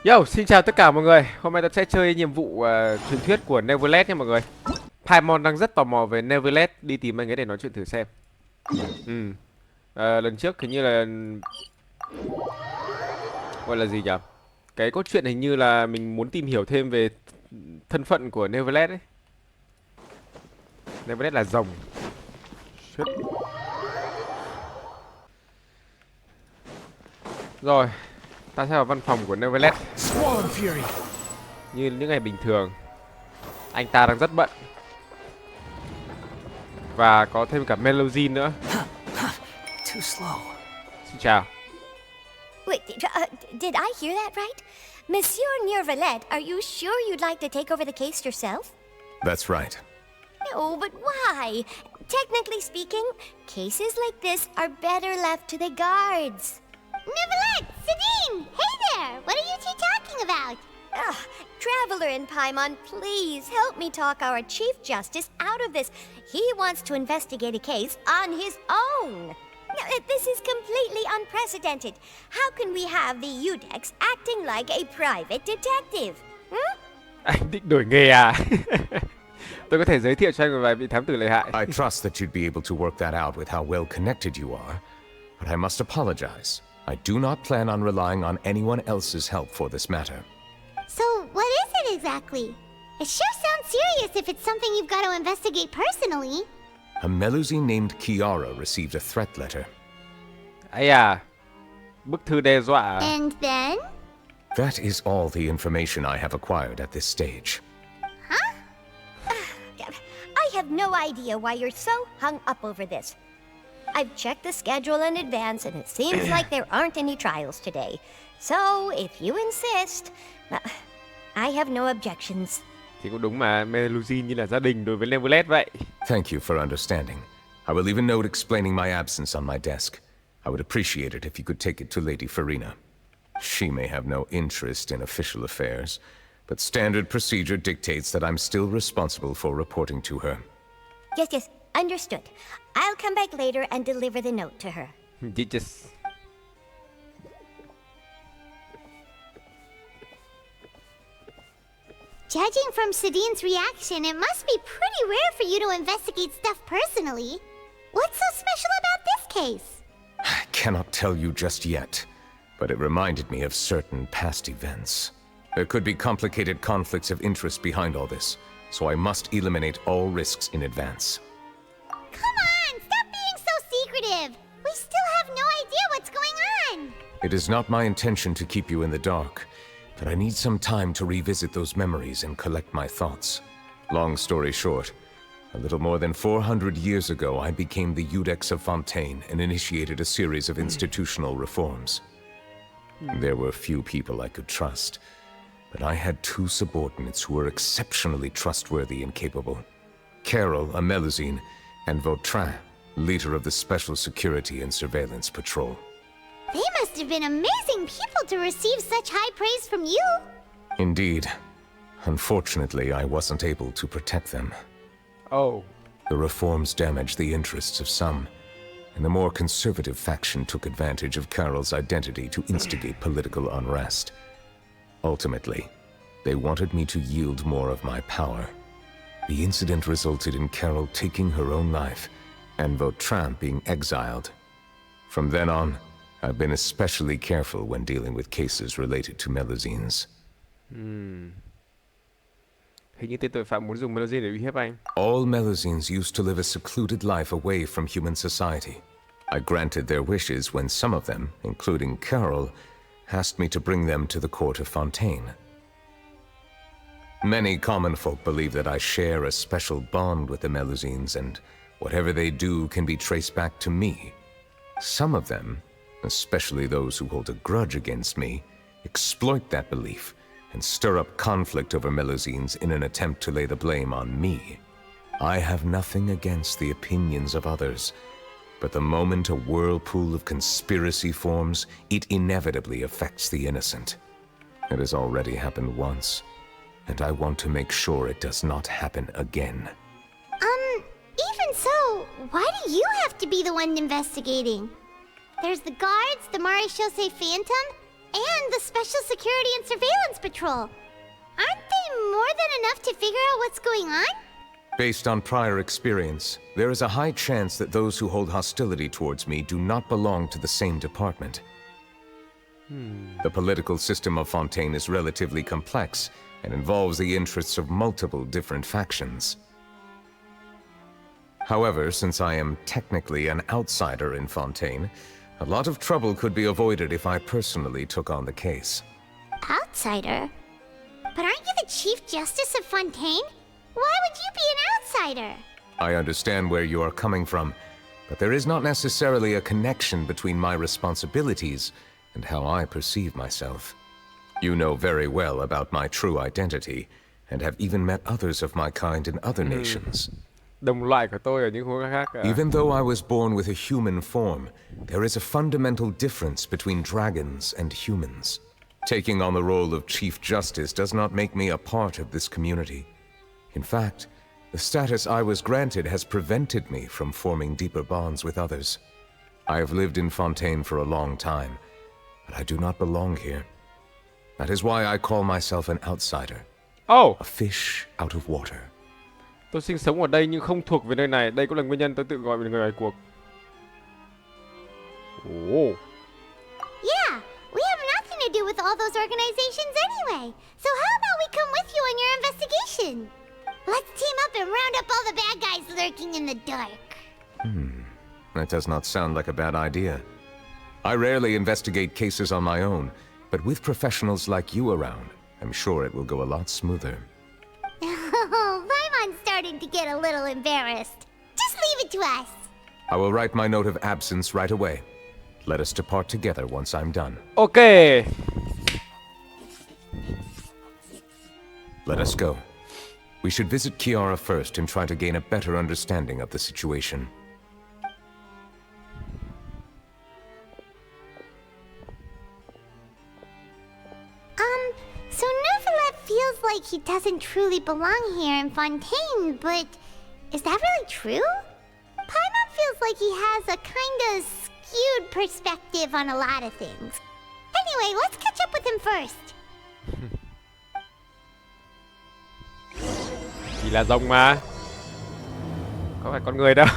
Yo, xin chào tất cả mọi người. Hôm nay ta sẽ chơi nhiệm vụ truyền thuyết của Neuvillette nha mọi người. Paimon đang rất tò mò về Neuvillette, đi tìm anh ấy để nói chuyện thử xem. Ừ. Lần trước hình như là gọi là gì nhỉ? Cái cốt truyện hình như là mình muốn tìm hiểu thêm về thân phận của Neuvillette ấy. Neuvillette là rồng. Shit. Rồi, ta sẽ vào văn phòng của Neuvillette. Như những ngày bình thường, anh ta đang rất bận. Và có thêm cả Melusine nữa. Too slow. Xin chào. Wait, did I hear that right? Monsieur Neuvillette, are you sure you'd like to take over the case yourself? That's right. No, but why? Technically speaking, cases like this are better left to the guards. Neuvillette! Sidine! Hey there! What are you two talking about? Traveler and Paimon, please help me talk our Chief Justice out of this. He wants to investigate a case on his own. Now, this is completely unprecedented. How can we have the Udex acting like a private detective? Anh định đổi nghề à? Tôi có thể giới thiệu cho anh một vài vị thám tử lợi hại. I trust that you'd be able to work that out with how well connected you are, but I must apologize. I do not plan on relying on anyone else's help for this matter. So, what is it exactly? It sure sounds serious if it's something you've got to investigate personally. A Melusine named Kiara received a threat letter. Ấy à, bức thư đe dọa à? And then? That is all the information I have acquired at this stage. I have no idea why you're so hung up over this. I've checked the schedule in advance, and it seems like there aren't any trials today. So, if you insist, I have no objections. Thì cũng đúng mà, Melusine như là gia đình đối với Neuvillette vậy. Thank you for understanding. I will leave a note explaining my absence on my desk. I would appreciate it if you could take it to Lady Farina. She may have no interest in official affairs, but standard procedure dictates that I'm still responsible for reporting to her. Yes, understood. I'll come back later and deliver the note to her. Just... Judging from Sidine's reaction, it must be pretty rare for you to investigate stuff personally. What's so special about this case? I cannot tell you just yet, but it reminded me of certain past events. There could be complicated conflicts of interest behind all this, so I must eliminate all risks in advance. Come on, stop being so secretive! We still have no idea what's going on! It is not my intention to keep you in the dark, but I need some time to revisit those memories and collect my thoughts. Long story short, a little more than 400 years ago, I became the Udex of Fontaine and initiated a series of institutional reforms. There were few people I could trust, but I had two subordinates who were exceptionally trustworthy and capable. Carol, a Melusine, and Vautrin, leader of the Special Security and Surveillance Patrol. They must have been amazing people to receive such high praise from you! Indeed. Unfortunately, I wasn't able to protect them. Oh. The reforms damaged the interests of some, and the more conservative faction took advantage of Carol's identity to instigate political unrest. Ultimately, they wanted me to yield more of my power. The incident resulted in Carol taking her own life, and Vautrin being exiled. From then on, I've been especially careful when dealing with cases related to Melusines. Hình như tên tội phạm muốn dùng Melusine để uy hiếp anh. All Melusines used to live a secluded life away from human society. I granted their wishes when some of them, including Carol, asked me to bring them to the court of Fontaine. Many common folk believe that I share a special bond with the Melusines, and whatever they do can be traced back to me. Some of them, especially those who hold a grudge against me, exploit that belief and stir up conflict over Melusines in an attempt to lay the blame on me. I have nothing against the opinions of others, but the moment a whirlpool of conspiracy forms, it inevitably affects the innocent. It has already happened once, and I want to make sure it does not happen again. Even so, why do you have to be the one investigating? There's the guards, the Maréchaussée Phantom, and the Special Security and Surveillance Patrol. Aren't they more than enough to figure out what's going on? Based on prior experience, there is a high chance that those who hold hostility towards me do not belong to the same department. The political system of Fontaine is relatively complex and involves the interests of multiple different factions. However, since I am technically an outsider in Fontaine, a lot of trouble could be avoided if I personally took on the case. Outsider? But aren't you the Chief Justice of Fontaine? Why would you be an outsider? I understand where you are coming from, but there is not necessarily a connection between my responsibilities and how I perceive myself. You know very well about my true identity, and have even met others of my kind in other nations. Đồng loại của tôi ở những khu khác à? Even though I was born with a human form, there is a fundamental difference between dragons and humans. Taking on the role of Chief Justice does not make me a part of this community. In fact, the status I was granted has prevented me from forming deeper bonds with others. I have lived in Fontaine for a long time, but I do not belong here. That is why I call myself an outsider, Oh, a fish out of water. tôi sinh sống ở đây nhưng không thuộc về nơi này. Đây cũng là nguyên nhân tôi tự gọi mình người ngoài cuộc. Oh. Yeah, we have nothing to do with all those organizations anyway. So how about we come with you on your investigation? Let's team up and round up all the bad guys lurking in the dark. That does not sound like a bad idea. I rarely investigate cases on my own, but with professionals like you around, I'm sure it will go a lot smoother. Oh, Paimon's starting to get a little embarrassed. Just leave it to us. I will write my note of absence right away. Let us depart together once I'm done. Ok. Let us go. We should visit Kiara first and try to gain a better understanding of the situation. So Neuvillette feels like he doesn't truly belong here in Fontaine, but is that really true? Paimon feels like he has a kinda skewed perspective on a lot of things. Anyway, let's catch up with him first. Chỉ là rồng mà. Có phải con người đâu.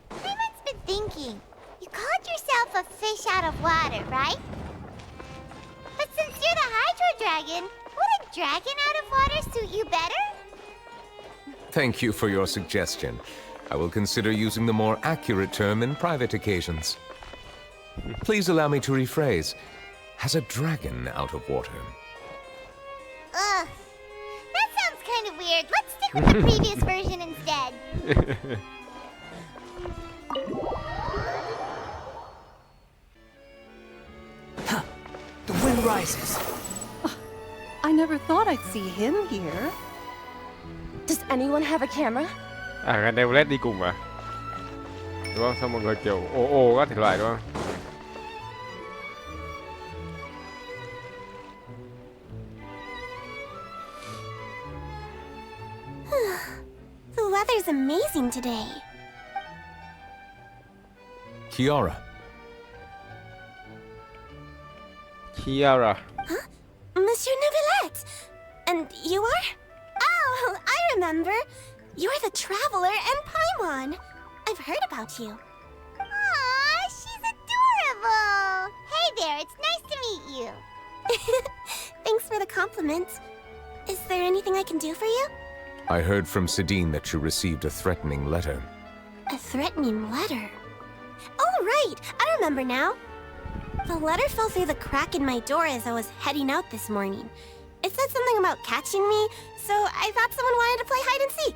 Paimon's been thinking. You called yourself a fish out of water, right? But since you're the Hydro Dragon, would a dragon out of water suit you better? Thank you for your suggestion. I will consider using the more accurate term in private occasions. Please allow me to rephrase. Has a dragon out of water? Ugh. That sounds kind of weird. Let's stick with the previous version instead. The wind rises. I never thought I'd see him here. Does anyone have a camera? À, cái Neuvillette đi cùng à? Đúng không? Xong mọi người kiểu ồ các thể loại đúng không? The weather's amazing today. Kiara. Kiara. Monsieur Neuvillette! And you are? Oh, I remember. You're the Traveler and Paimon. I've heard about you. Aw, she's adorable. Hey there, it's nice to meet you. Thanks for the compliment. Is there anything I can do for you? I heard from Sidine that you received a threatening letter. A threatening letter? Oh, right! I remember now. The letter fell through the crack in my door as I was heading out this morning. It said something about catching me, so I thought someone wanted to play hide and seek.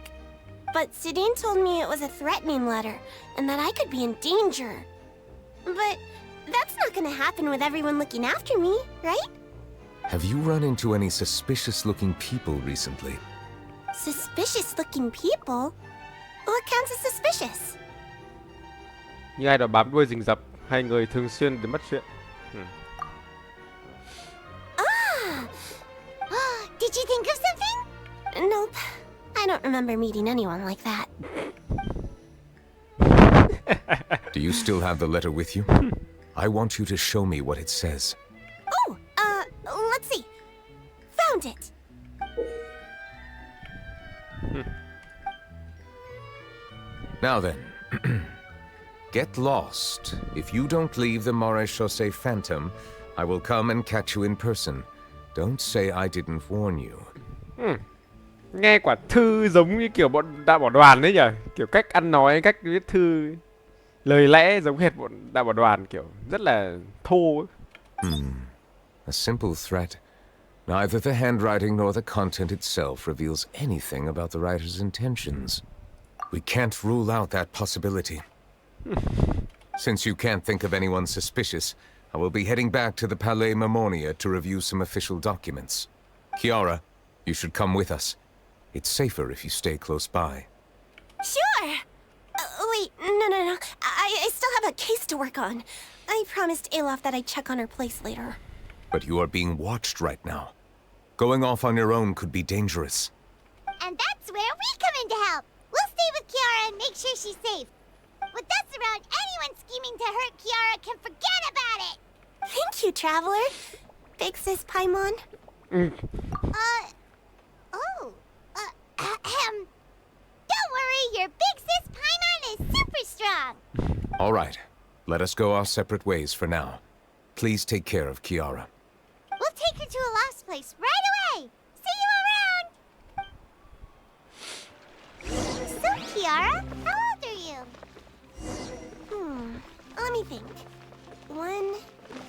But Sidine told me it was a threatening letter, and that I could be in danger. But that's not gonna happen with everyone looking after me, right? Have you run into any suspicious-looking people recently? Suspicious-looking people? What counts as suspicious? Như ai đó bám đuôi rình rập, hai người thường xuyên đến bắt chuyện. Did you think of something? Nope. I don't remember meeting anyone like that. Do you still have the letter with you? I want you to show me what it says. Oh, let's see. Found it. Now then, get lost. If you don't leave the Maréchaussée Phantom, I will come and catch you in person. Don't say I didn't warn you. Nghe quả thư giống như kiểu bọn đại bảo đoàn đấy nhỉ, kiểu cách ăn nói, cách viết thư, lời lẽ giống hệt bọn đại bảo đoàn, kiểu rất là thô ấy. A simple threat. Neither the handwriting nor the content itself reveals anything about the writer's intentions. We can't rule out that possibility. Since you can't think of anyone suspicious, I will be heading back to the Palais Mermonia to review some official documents. Kiara, you should come with us. It's safer if you stay close by. Sure. Wait, no. I still have a case to work on. I promised Alof that I'd check on her place later. But you are being watched right now. Going off on your own could be dangerous. And that's where we come in to help. We'll stay with Kiara and make sure she's safe. With us around, anyone scheming to hurt Kiara can forget about it. Thank you, Traveler. Big Sis Paimon. Don't worry, your big sis Paimon is super strong. All right, let us go our separate ways for now. Please take care of Kiara. We'll take her to a lost place right away. See you around. So, Kiara, how old are you? Let me think. 1,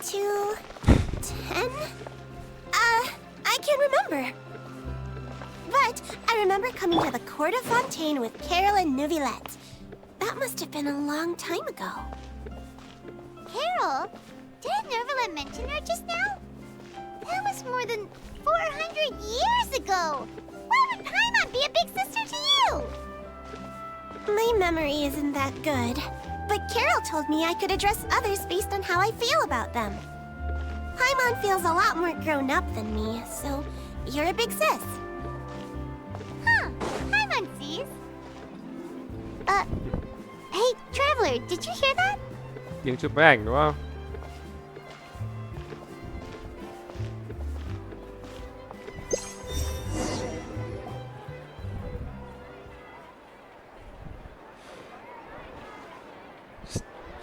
2, 10? I can't remember. But I remember coming to the Court of Fontaine with Carol and Neuvillette. That must have been a long time ago. Carol? Did Neuvillette mention her just now? That was more than 400 years ago. Why would Paimon be a big sister to you? My memory isn't that good. But Carol told me I could address others based on how I feel about them. Paimon feels a lot more grown up than me, so you're a big sis. Huh, Paimon sees. Hey, Traveler, did you hear that? Tiếng chụp máy ảnh đúng không?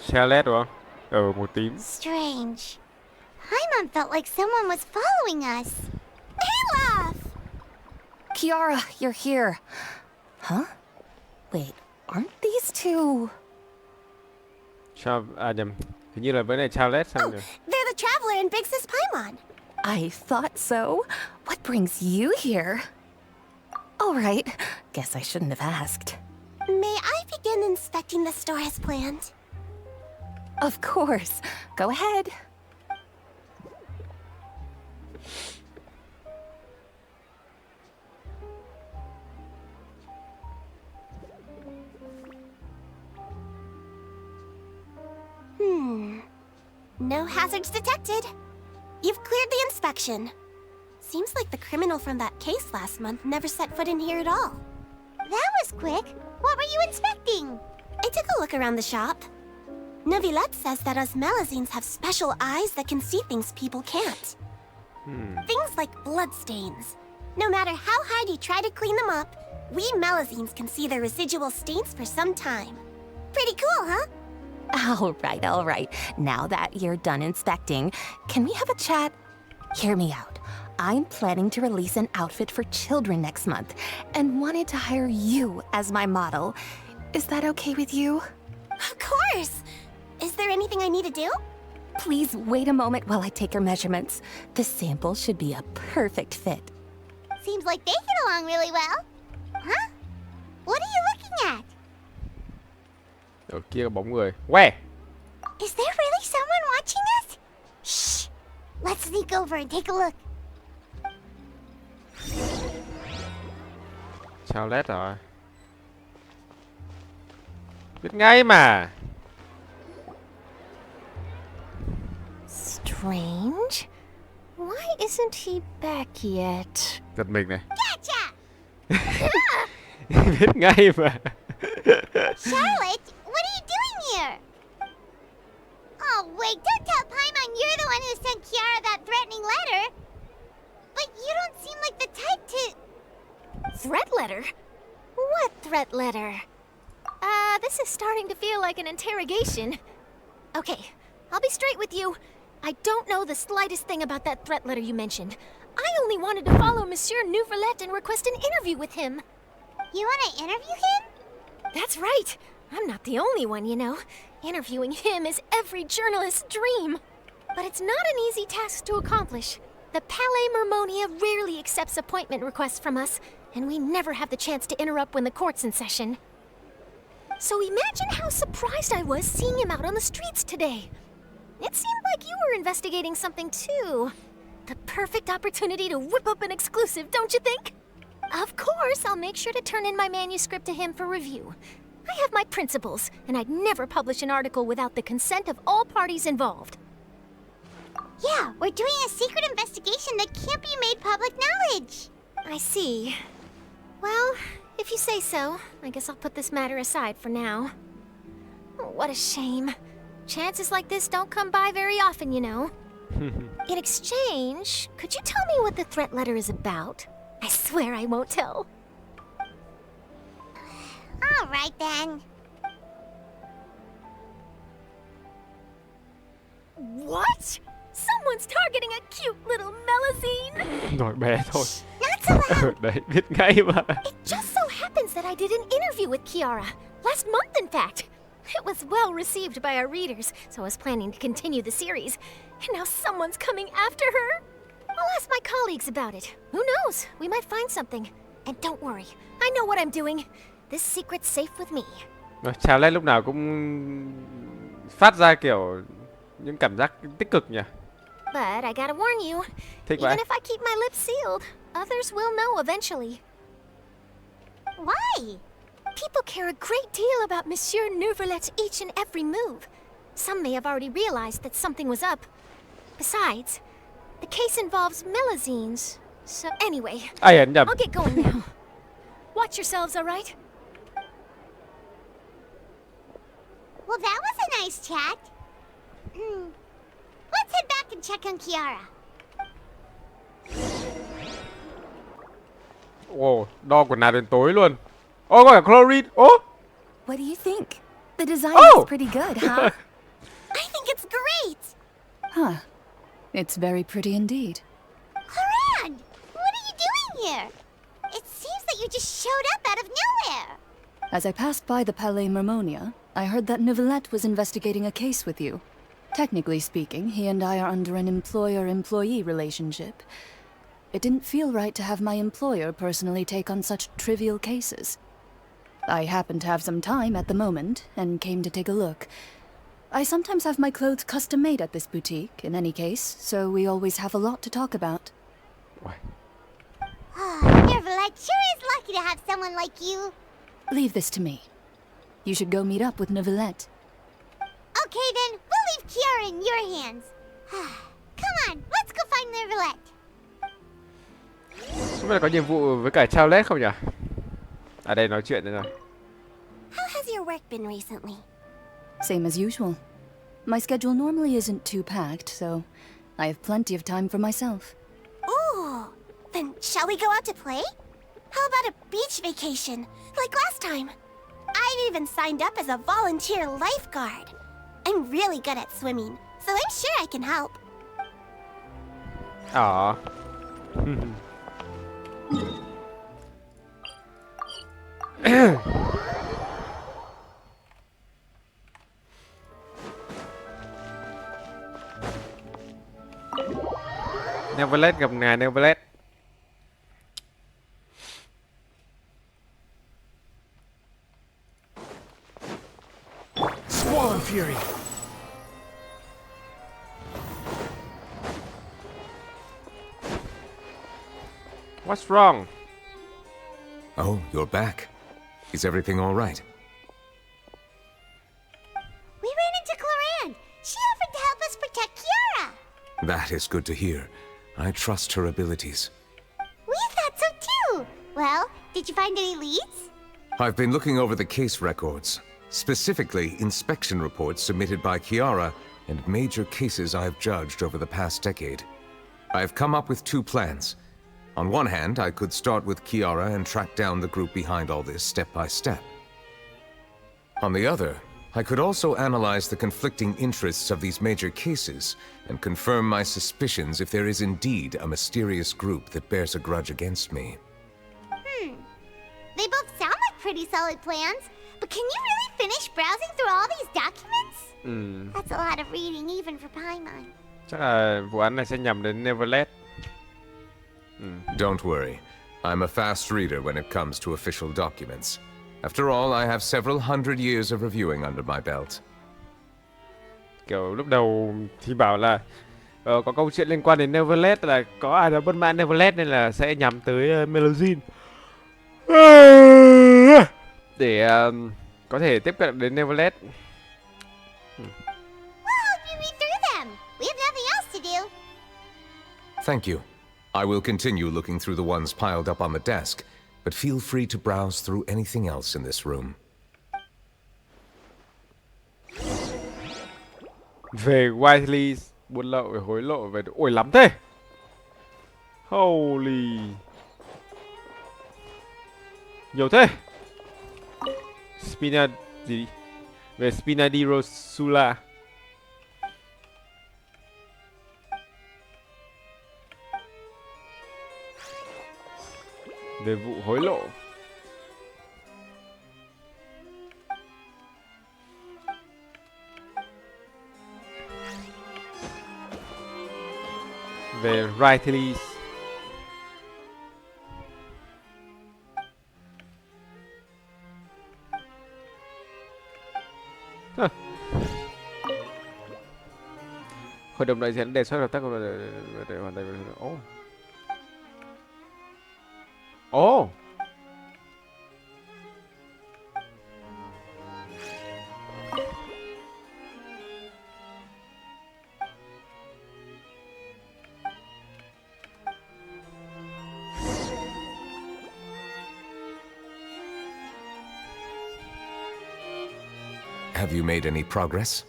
Charlotte đúng không? Màu tím. Strange. Paimon felt like someone was following us. Olaf! Kiara, you're here. Huh? Wait, aren't these two? Nhầm. Hình như là với này Charlotte xong rồi. They're the Traveler and Big Sis Paimon. I thought so. What brings you here? All right. Guess I shouldn't have asked. May I begin inspecting the store as planned? Of course. Go ahead. No hazards detected. You've cleared the inspection. Seems like the criminal from that case last month never set foot in here at all. That was quick. What were you inspecting? I took a look around the shop. Neuvillette says that us Melusines have special eyes that can see things people can't. Things like bloodstains. No matter how hard you try to clean them up, we Melusines can see the residual stains for some time. Pretty cool, huh? All right. Now that you're done inspecting, can we have a chat? Hear me out. I'm planning to release an outfit for children next month and wanted to hire you as my model. Is that okay with you? Of course! Is there anything I need to do? Please wait a moment while I take your measurements. The sample should be a perfect fit. Seems like they get along really well. Huh? What are you looking at? Ở kia có bóng người. Uè! Is there really someone watching us? Shh! Let's sneak over and take a look. Charlotte rồi. Biết ngay mà. Strange. Why isn't he back yet? Giật mình này. Gotcha! Biết ngay mà. Charlotte, what are you doing here? Oh, wait, don't one who sent Kiara that threatening letter. But you don't seem like the type to... Threat letter? What threat letter? This is starting to feel like an interrogation. Okay, I'll be straight with you. I don't know the slightest thing about that threat letter you mentioned. I only wanted to follow Monsieur Neuvillette and request an interview with him. You want to interview him? That's right. I'm not the only one, you know. Interviewing him is every journalist's dream. But it's not an easy task to accomplish. The Palais Mermonia rarely accepts appointment requests from us, and we never have the chance to interrupt when the court's in session. So imagine how surprised I was seeing him out on the streets today. It seemed like you were investigating something too. The perfect opportunity to whip up an exclusive, don't you think? Of course, I'll make sure to turn in my manuscript to him for review. I have my principles, and I'd never publish an article without the consent of all parties involved. Yeah, we're doing a secret investigation that can't be made public knowledge. I see. Well, if you say so, I guess I'll put this matter aside for now. Oh, what a shame. Chances like this don't come by very often, you know. In exchange, could you tell me what the threat letter is about? I swear I won't tell. All right, then. What? Someone's targeting a cute little Melusine? Nói bé thôi. Not so loud. Đấy, biết ngay mà. It just so happens that I did an interview with Kiara. Last month, in fact. It was well received by our readers, so I was planning to continue the series. And now someone's coming after her. I'll ask my colleagues about it. Who knows? We might find something. And don't worry, I know what I'm doing. This secret's safe with me. Chào lên lúc nào cũng phát ra kiểu những cảm giác tích cực nhỉ. But I gotta warn you, Thích even vậy. if I keep my lips sealed, others will know eventually. Why? People care a great deal about Monsieur Neuvillette's each and every move. Some may have already realized that something was up. Besides, the case involves Melusines. So anyway, Ai ẩn nhầm. I'll get going now. Watch yourselves, all right? Well, that was a nice chat. Let's head back and check on Kiara. Ồ, đo quần nào đến tối luôn. Ô, có cả chlorine. Ô. What do you think? The design Oh! is pretty good, huh? I think it's great! Huh. It's very pretty indeed. Cloran, what are you doing here? It seems that you just showed up out of nowhere. As I passed by the Palais Mermonia, I heard that Neuvillette was investigating a case with you. Technically speaking, he and I are under an employer-employee relationship. It didn't feel right to have my employer personally take on such trivial cases. I happened to have some time at the moment, and came to take a look. I sometimes have my clothes custom-made at this boutique, in any case, so we always have a lot to talk about. Neuvillette sure is lucky to have someone like you. Leave this to me. You should go meet up with Neuvillette. Okay then, we'll leave Kiara in your hands. Come on, let's go find Neuvillette. Không biết là có nhiệm vụ với cả Charlotte không nhỉ? À đây nói chuyện đây rồi. How has your work been recently? Same as usual. My schedule normally isn't too packed, so I have plenty of time for myself. Ooh, then shall we go out to play? How about a beach vacation, like last time? I've even signed up as a volunteer lifeguard. I'm really good at swimming, so I'm sure I can help. Ờ. Neuvillette gặp ngài Neuvillette. Swan Fury! What's wrong? Oh, you're back. Is everything all right? We ran into Cloran. She offered to help us protect Kiara. That is good to hear. I trust her abilities. We thought so too. Well, did you find any leads? I've been looking over the case records, specifically inspection reports submitted by Kiara and major cases I have judged over the past decade. I have come up with two plans. On one hand, I could start with Kiara and track down the group behind all this step by step. On the other, I could also analyze the conflicting interests of these major cases and confirm my suspicions if there is indeed a mysterious group that bears a grudge against me. They both sound like pretty solid plans, but can you really finish browsing through all these documents? That's a lot of reading even for Paimon. Chắc là vụ án này sẽ nhắm đến Neuvillette. Don't worry. I'm a fast reader when it comes to official documents. After all, I have several hundred years of reviewing under my belt. Kiểu lúc đầu thì bảo là có câu chuyện liên quan đến Neuvillette, là có ai đó bất mãn Neuvillette nên là sẽ nhắm tới Melusine để có thể tiếp cận đến Neuvillette. Well, you read through them. We have nothing else to do. Thank you. I will continue looking through the ones piled up on the desk, but feel free to browse through anything else in this room. Về Whiteley, buôn lậu, về hối lộ, về... Ôi lắm thế. Holy. Nhiều thế. Spina... gì? Về Spina di Rosula. Về vụ hối lộ. Về Rightly. Hội đồng đại diện đề xuất hợp tác để hoàn thành. Oh. Have you made any progress?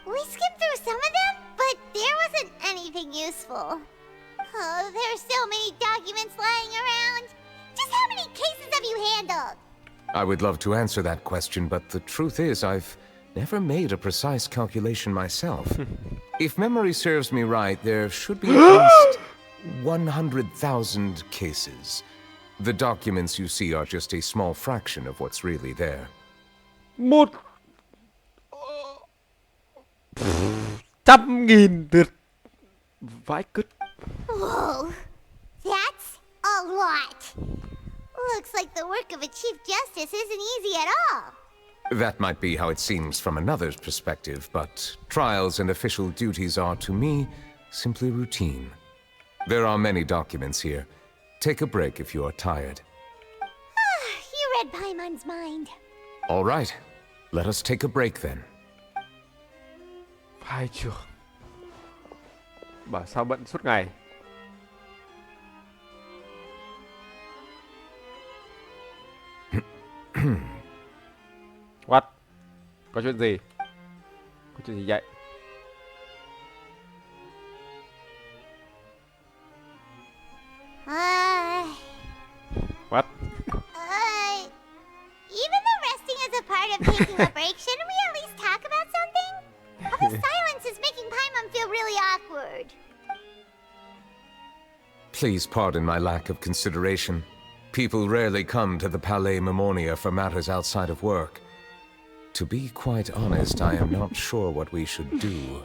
We skipped through some of them, but there wasn't anything useful. Oh, there are so many documents lying around. Just how many cases have you handled? I would love to answer that question, but the truth is I've never made a precise calculation myself. If memory serves me right, there should be at least 100,000 cases. The documents you see are just a small fraction of what's really there. 100.000 lượt vãi cứt. Whoa, that's a lot. Looks like the work of a Chief Justice isn't easy at all. That might be how it seems from another's perspective, but trials and official duties are, to me, simply routine. There are many documents here. Take a break if you are tired. You read Paimon's mind. All right. Let us take a break then. Phải chưa? Bảo sao bận suốt ngày. What? Có chuyện gì? Có chuyện gì vậy? What? Even though resting is a part of taking a break, shouldn't we at least talk about something? All the silence is making Paimon feel really awkward. Please pardon my lack of consideration. People rarely come to the Palais Mermonia for matters outside of work. To be quite honest, I am not sure what we should do.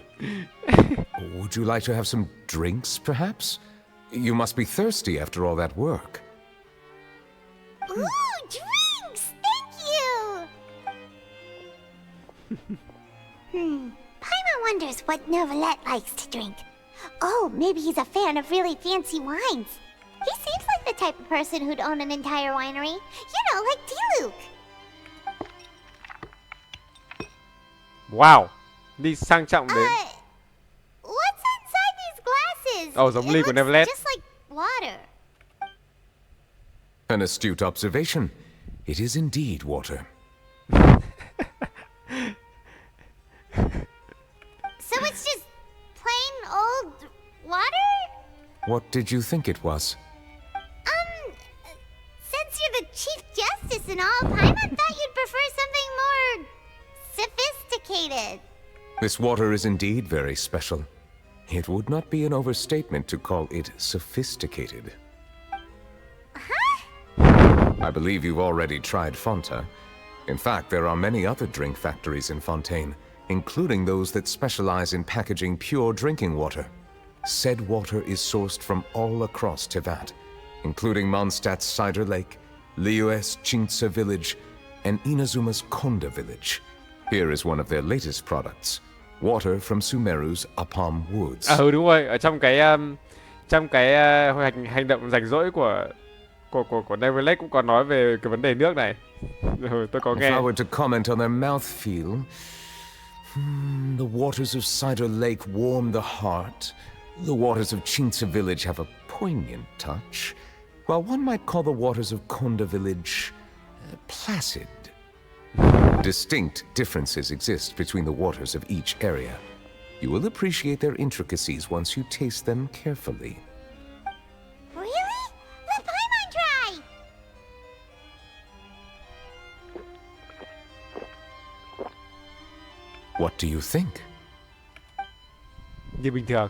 Would you like to have some drinks, perhaps? You must be thirsty after all that work. Ooh, drinks! Thank you! Paimon wonders what Neuvillette likes to drink. Oh, maybe he's a fan of really fancy wines. He seems like the type of person who'd own an entire winery. You know, like Diluc. Wow, đi sang trọng đến. What's inside these glasses? Oh, giống ly của Neuvillette. Just like water. An astute observation. It is indeed water. So What did you think it was? Since you're the Chief Justice and all, Paimon thought you'd prefer something more sophisticated. This water is indeed very special. It would not be an overstatement to call it sophisticated. I believe you've already tried Fonta. In fact, there are many other drink factories in Fontaine, including those that specialize in packaging pure drinking water. Said water is sourced from all across Tevat, including Mondstadt's Cider Lake, Liyue's Chintsa Village, and Inazuma's Konda Village. Here is one of their latest products, water from Sumeru's Apam Woods. Đúng rồi, ở trong cái hành động rảnh rỗi của Neuvillette cũng có nói về cái vấn đề nước này. Tôi có nghe. If I were to comment on their mouthfeel, the waters of Cider Lake warm the heart. The waters of Chintsa Village have a poignant touch, while one might call the waters of Konda Village placid. Distinct differences exist between the waters of each area. You will appreciate their intricacies once you taste them carefully. Really? Let Paimon try! What do you think? Như bình thường.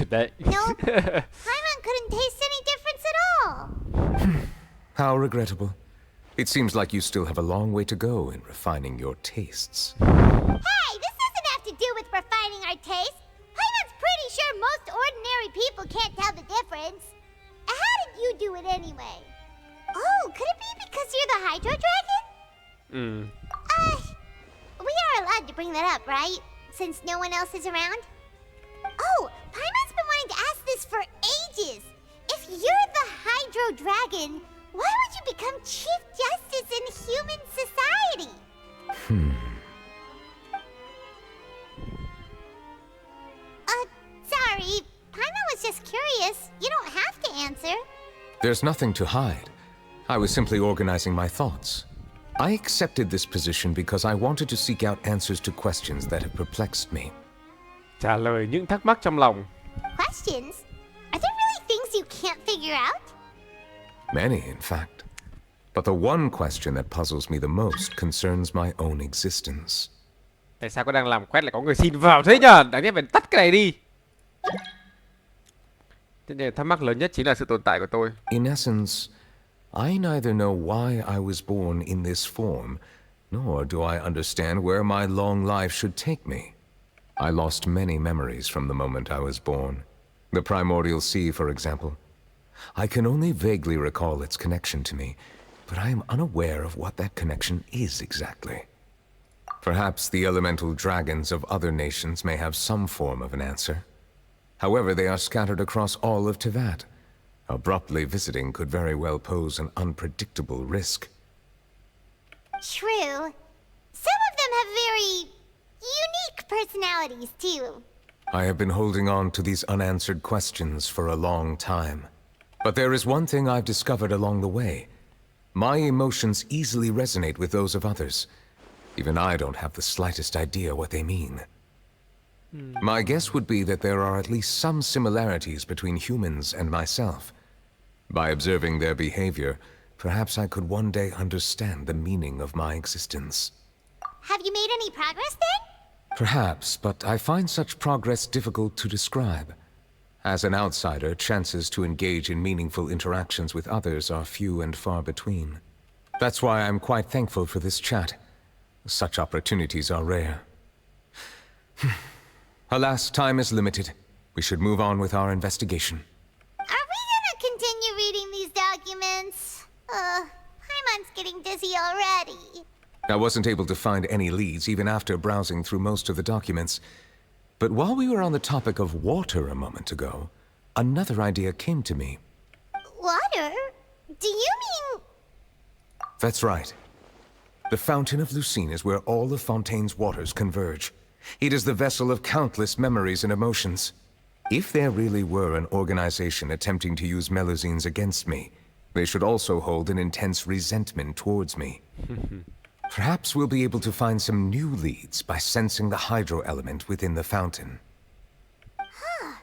Đấy. No, Paimon couldn't taste any difference at all. How regrettable. It seems like you still have a long way to go in refining your tastes. Hey, this doesn't have to do with refining our taste. Paimon's pretty sure most ordinary people can't tell the difference. How did you do it anyway? Oh, could it be because you're the Hydro Dragon? We are allowed to bring that up, right? Since no one else is around? Oh, Paimon's been wanting to ask this for ages. If you're the Hydro Dragon, why would you become Chief Justice in human society? Sorry. Paimon was just curious. You don't have to answer. There's nothing to hide. I was simply organizing my thoughts. I accepted this position because I wanted to seek out answers to questions that have perplexed me. Trả lời những thắc mắc trong lòng. Questions? Are there really things you can't figure out? Many, in fact. But the one question that puzzles me the most concerns my own existence. Tại sao có đang làm quét lại có người xin vào thế nhờ? Đáng nhẽ phải tắt cái này đi. Thế nên thắc mắc lớn nhất chính là sự tồn tại của tôi. In essence, I neither know why I was born in this form, nor do I understand where my long life should take me. I lost many memories from the moment I was born. The primordial sea, for example. I can only vaguely recall its connection to me, but I am unaware of what that connection is exactly. Perhaps the elemental dragons of other nations may have some form of an answer. However, they are scattered across all of Tevat. Abruptly visiting could very well pose an unpredictable risk. True. Some of them have very unique personalities, too. I have been holding on to these unanswered questions for a long time. But there is one thing I've discovered along the way. My emotions easily resonate with those of others. Even I don't have the slightest idea what they mean. My guess would be that there are at least some similarities between humans and myself. By observing their behavior, perhaps I could one day understand the meaning of my existence. Have you made any progress then? Perhaps, but I find such progress difficult to describe. As an outsider, chances to engage in meaningful interactions with others are few and far between. That's why I'm quite thankful for this chat. Such opportunities are rare. Alas, time is limited. We should move on with our investigation. Are we gonna continue reading these documents? Paimon's getting dizzy already. I wasn't able to find any leads even after browsing through most of the documents. But while we were on the topic of water a moment ago, another idea came to me. Water? Do you mean... That's right. The Fountain of Lucine is where all of Fontaine's waters converge. It is the vessel of countless memories and emotions. If there really were an organization attempting to use Melusines against me, they should also hold an intense resentment towards me. Perhaps we'll be able to find some new leads by sensing the hydro element within the fountain. Huh.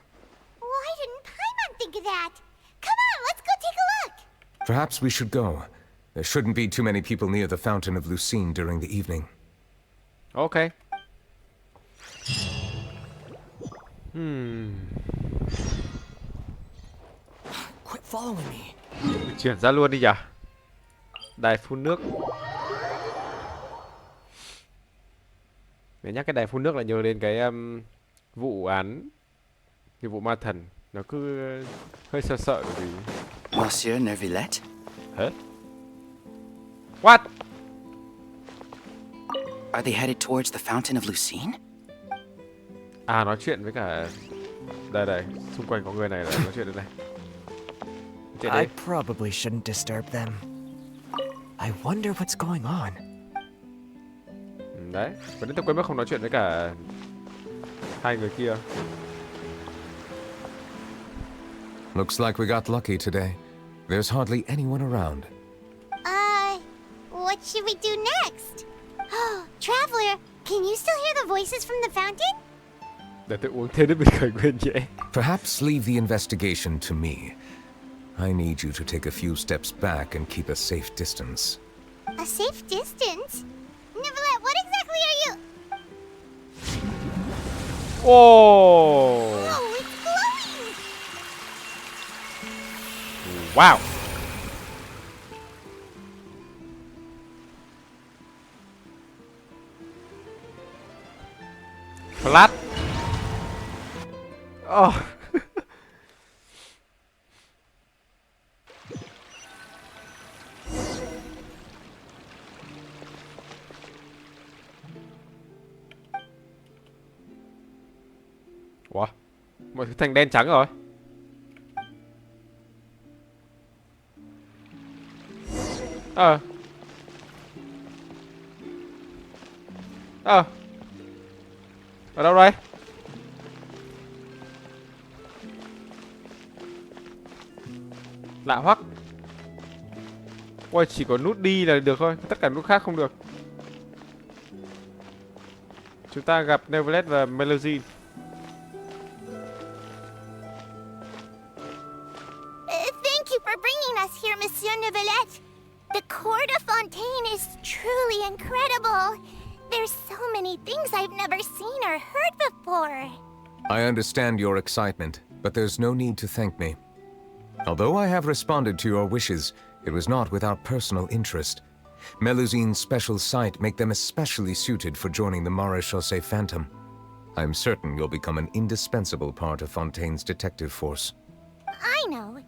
Perhaps we should go. There shouldn't be too many people near the Fountain of Lucine during the evening. Ok. Quit following me. Chuyển ra luôn đi nhỉ. Đài phun nước. Để nhắc cái đài phun nước lại nhớ đến cái vụ án, cái vụ ma thần. Nó cứ hơi sợ sợ bởi vì... Monsieur Neuvillette? Hả? What? Are they headed towards the Fountain of Lucine? À, nói chuyện với cả... Đây đây, xung quanh có người này là nói chuyện đây này. Chạy I đi. probably shouldn't disturb them. I wonder what's going on. Đấy, và đến tôi quên mất không nói chuyện với cả hai người kia. Looks like we got lucky today. There's hardly anyone around. What should we do next? Oh, Traveler, can you still hear the voices from the fountain? Để tôi uống thêm nước bình khởi nguyên vậy. Perhaps leave the investigation to me. I need you to take a few steps back and keep a safe distance. A safe distance? Neuvillette, what exactly are you? Oh! Oh, it's glowing! Wow! Flat! Oh! Ủa? Mọi thứ thành đen trắng rồi. Ở đâu đây? Lạ hoắc. Ôi, chỉ có nút đi là được thôi, tất cả nút khác không được. Chúng ta gặp Neuvillette và Melusine. Thank you for bringing us here, Monsieur Neuvillette. The court of Fontaine is truly incredible. There's so many things I've never seen or heard before. I understand your excitement, but there's no need to thank me. Although I have responded to your wishes, it was not without personal interest. Melusine's special sight make them especially suited for joining the Maréchaussée Phantom. I'm certain you'll become an indispensable part of Fontaine's detective force. I know,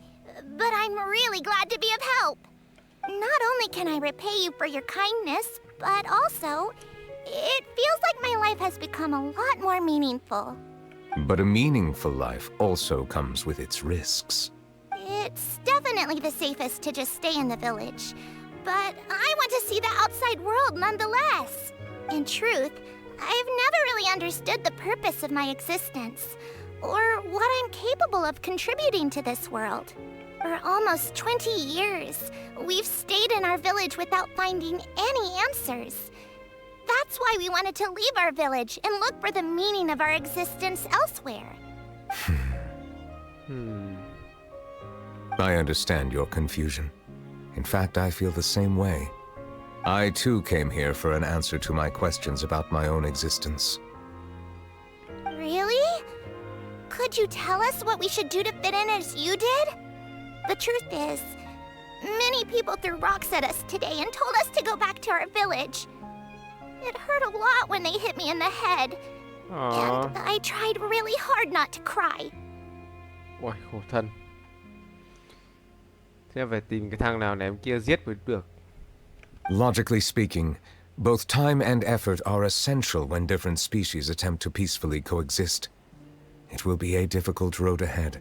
but I'm really glad to be of help. Not only can I repay you for your kindness, but also, it feels like my life has become a lot more meaningful. But a meaningful life also comes with its risks. It's definitely the safest to just stay in the village, but I want to see the outside world nonetheless. In truth, I've never really understood the purpose of my existence, or what I'm capable of contributing to this world. For almost 20 years, we've stayed in our village without finding any answers. That's why we wanted to leave our village and look for the meaning of our existence elsewhere. I understand your confusion. In fact, I feel the same way. I too came here for an answer to my questions about my own existence. Really? Could you tell us what we should do to fit in as you did? The truth is, many people threw rocks at us today and told us to go back to our village. It hurt a lot when they hit me in the head. And I tried really hard not to cry. Ôi, khổ thân. Thế phải tìm cái thằng nào ném kia giết mới được. Logically speaking, both time and effort are essential when different species attempt to peacefully coexist. It will be a difficult road ahead,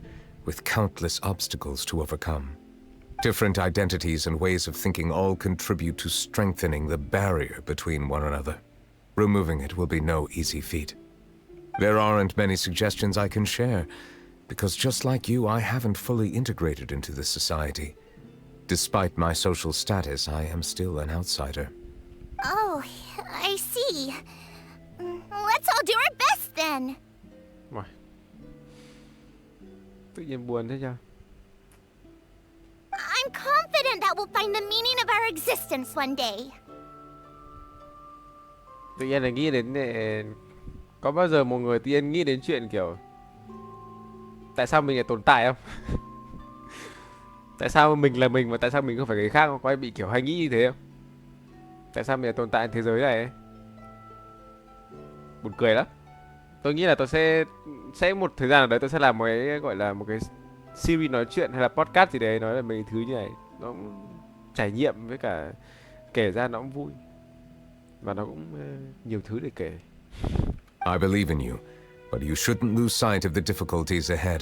with countless obstacles to overcome. Different identities and ways of thinking all contribute to strengthening the barrier between one another. Removing it will be no easy feat. There aren't many suggestions I can share, because just like you, I haven't fully integrated into this society. Despite my social status, I am still an outsider. Oh, I see. Let's all do our best then. Ôi. Tự nhiên buồn thế nhờ. I'm confident find the meaning of our existence one day. Tự nhiên là nghĩ đến có bao giờ một người tự nhiên nghĩ đến chuyện kiểu tại sao mình lại tồn tại không? Tại sao mình là mình và tại sao mình không phải người khác không? Có ai bị kiểu hay nghĩ như thế không? Tại sao mình lại tồn tại trên thế giới này ấy? Buồn cười lắm. Tôi nghĩ là tôi sẽ một thời gian ở đấy tôi sẽ làm một cái gọi là một cái series nói chuyện hay là podcast gì đấy nói là mấy thứ như này. Nó cũng trải nghiệm với cả kể ra nó cũng vui. Và nó cũng nhiều thứ để kể. I believe in you, but you shouldn't lose sight of the difficulties ahead.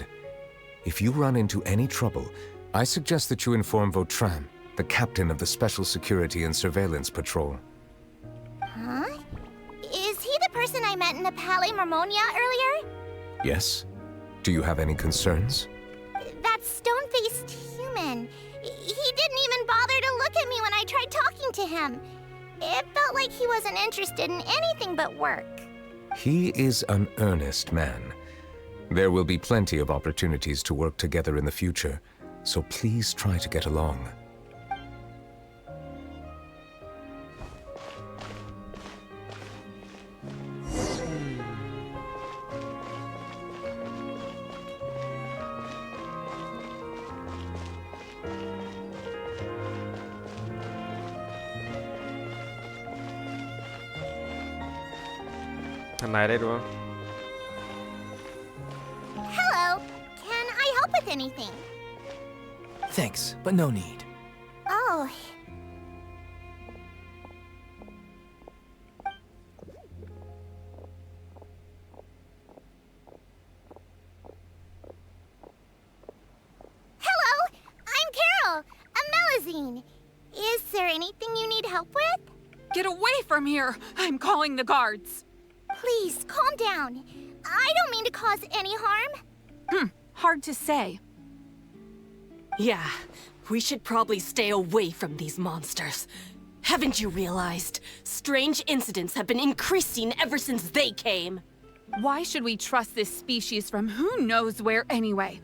If you run into any trouble, I suggest that you inform Vautrin, the captain of the Special Security and Surveillance Patrol. Huh? Is he the person I met in the Palais Marmonia earlier? Yes? Do you have any concerns? That stone-faced human. He didn't even bother to look at me when I tried talking to him. It felt like he wasn't interested in anything but work. He is an earnest man. There will be plenty of opportunities to work together in the future, so please try to get along. Thằng này đây đúng không? Hello. Can I help with anything? Thanks, but no need. Oh. Hello, I'm Carol, a Melusine. Is there anything you need help with? Get away from here! I'm calling the guards. Please, calm down. I don't mean to cause any harm. Hard to say. Yeah, we should probably stay away from these monsters. Haven't you realized? Strange incidents have been increasing ever since they came. Why should we trust this species from who knows where anyway?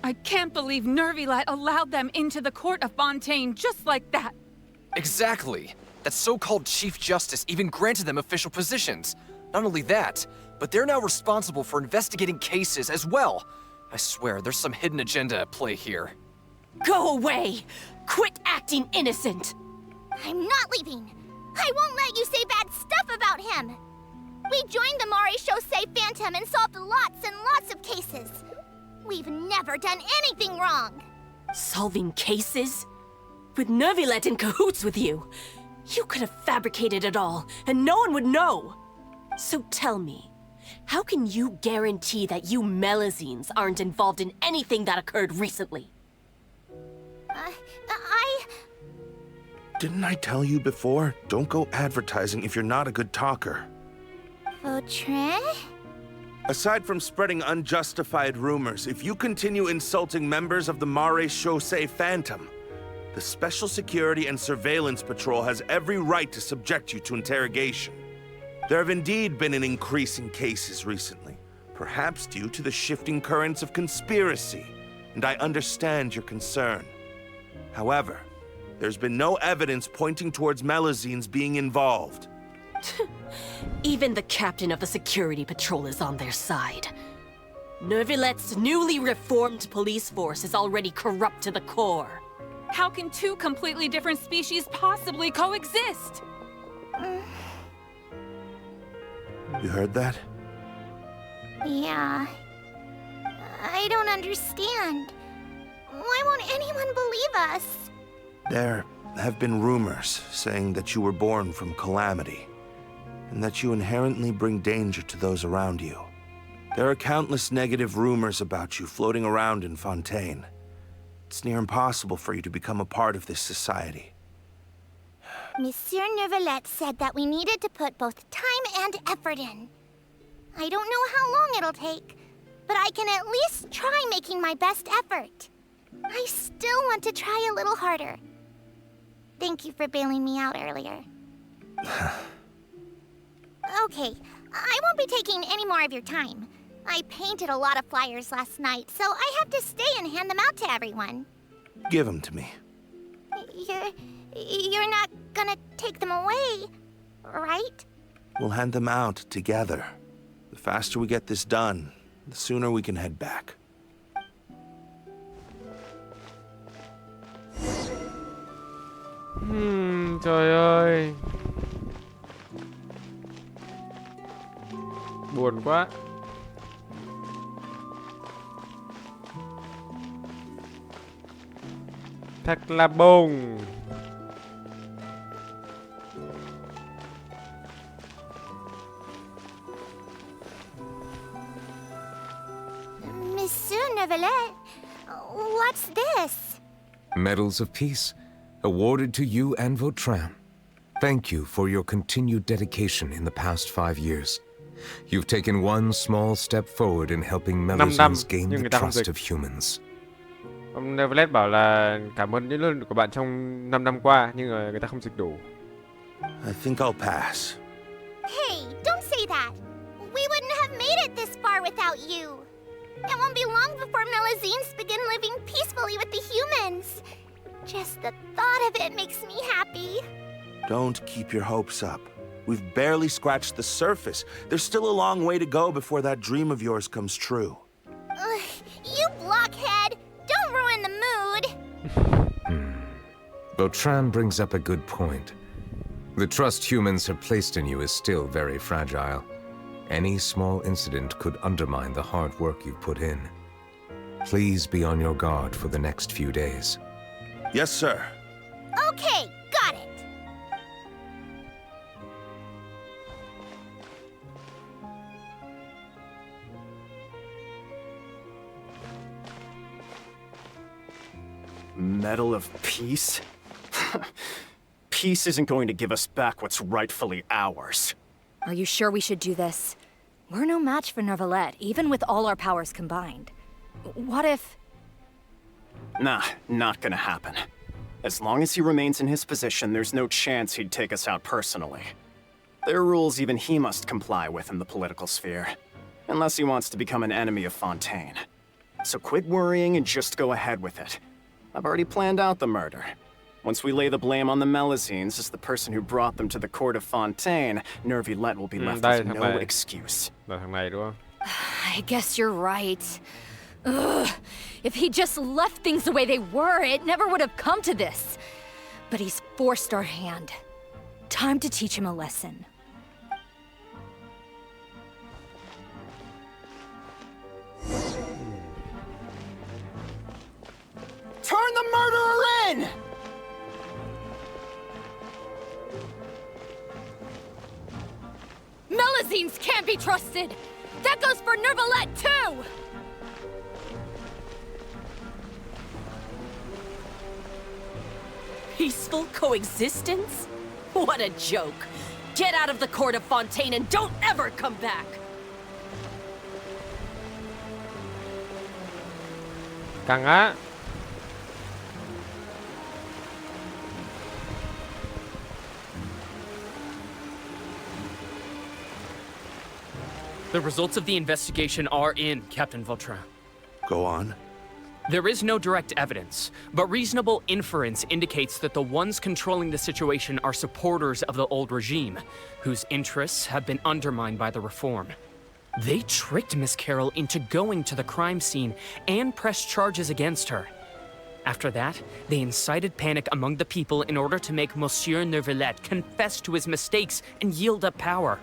I can't believe Neuvillette allowed them into the court of Fontaine just like that. Exactly. That so-called Chief Justice even granted them official positions. Not only that, but they're now responsible for investigating cases as well. I swear, there's some hidden agenda at play here. Go away! Quit acting innocent! I'm not leaving. I won't let you say bad stuff about him. We joined the Maréchaussée Phantom and solved lots and lots of cases. We've never done anything wrong. Solving cases? With Neuvillette in cahoots with you? You could have fabricated it all, and no one would know. So tell me, how can you guarantee that you Melusines aren't involved in anything that occurred recently? Didn't I tell you before? Don't go advertising if you're not a good talker. Vautrin? Aside from spreading unjustified rumors, if you continue insulting members of the Maréchaussée Phantom, the Special Security and Surveillance Patrol has every right to subject you to interrogation. There have indeed been an increase in cases recently, perhaps due to the shifting currents of conspiracy, and I understand your concern. However, there's been no evidence pointing towards Melusines being involved. Even the captain of the security patrol is on their side. Neuvillette's newly reformed police force is already corrupt to the core. How can two completely different species possibly coexist? You heard that? Yeah. I don't understand. Why won't anyone believe us? There have been rumors saying that you were born from calamity, and that you inherently bring danger to those around you. There are countless negative rumors about you floating around in Fontaine. It's near impossible for you to become a part of this society. Monsieur Neuvillette said that we needed to put both time and effort in. I don't know how long it'll take, but I can at least try making my best effort. I still want to try a little harder. Thank you for bailing me out earlier. Okay, I won't be taking any more of your time. I painted a lot of flyers last night, so I have to stay and hand them out to everyone. Give them to me. You're not gonna take them away, right? We'll hand them out together. The faster we get this done, the sooner we can head back. Trời ơi. Buồn quá. Thật là buồn. Monsieur Neuvillette, what's this? Medals of Peace, awarded to you and Vautrin. Thank you for your continued dedication in the past 5 years. You've taken one small step forward in helping Melusines gain the trust of humans. Ông Neuvillette bảo là cảm ơn những nỗ lực của bạn trong 5 năm qua, nhưng mà người ta không dịch đủ. I think I'll pass. Hey, don't say that. We wouldn't have made it this far without you. It won't be long before Melusines begin living peacefully with the humans. Just the thought of it makes me happy. Don't keep your hopes up. We've barely scratched the surface. There's still a long way to go before that dream of yours comes true. You blockhead! Don't ruin the mood! Vautrin brings up a good point. The trust humans have placed in you is still very fragile. Any small incident could undermine the hard work you've put in. Please be on your guard for the next few days. Yes, sir. Okay, got it. Medal of Peace? Peace isn't going to give us back what's rightfully ours. Are you sure we should do this? We're no match for Neuvillette, even with all our powers combined. What if... Nah, not gonna happen. As long as he remains in his position, there's no chance he'd take us out personally. There are rules even he must comply with in the political sphere. Unless he wants to become an enemy of Fontaine. So quit worrying and just go ahead with it. I've already planned out the murder. Once we lay the blame on the Melusines as the person who brought them to the court of Fontaine, Neuvillette will be left with no excuse. I guess you're right. Ugh. If he just left things the way they were, it never would have come to this. But he's forced our hand. Time to teach him a lesson. Turn the murderer in! Melusines can't be trusted! That goes for Neuvillette, too! Peaceful coexistence? What a joke. Get out of the court of Fontaine and don't ever come back! Căng á. The results of the investigation are in, Captain Vautrin. Go on. There is no direct evidence, but reasonable inference indicates that the ones controlling the situation are supporters of the old regime, whose interests have been undermined by the reform. They tricked Miss Carroll into going to the crime scene and pressed charges against her. After that, they incited panic among the people in order to make Monsieur Neuvillette confess to his mistakes and yield up power.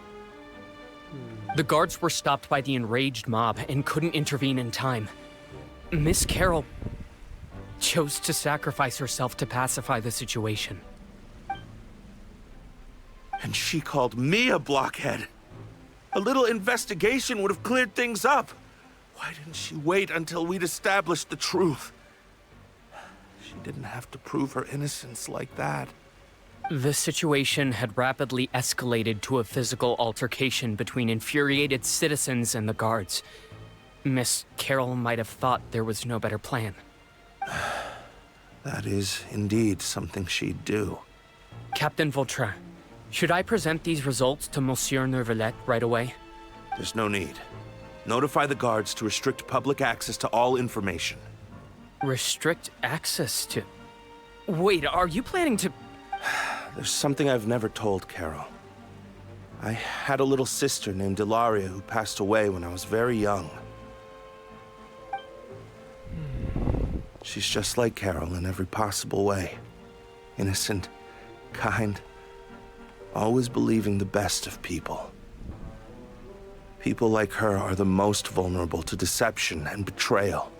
The guards were stopped by the enraged mob and couldn't intervene in time. Miss Carroll chose to sacrifice herself to pacify the situation. And she called me a blockhead. A little investigation would have cleared things up. Why didn't she wait until we'd established the truth? She didn't have to prove her innocence like that. The situation had rapidly escalated to a physical altercation between infuriated citizens and the guards. Miss Carroll might have thought there was no better plan. That is indeed something she'd do. Captain Vautrin, should I present these results to Monsieur Neuvillette right away? There's no need. Notify the guards to restrict public access to all information. Restrict access to... Wait, are you planning to... There's something I've never told Carol. I had a little sister named Ilaria who passed away when I was very young. She's just like Carol in every possible way. Innocent, kind, always believing the best of people. People like her are the most vulnerable to deception and betrayal.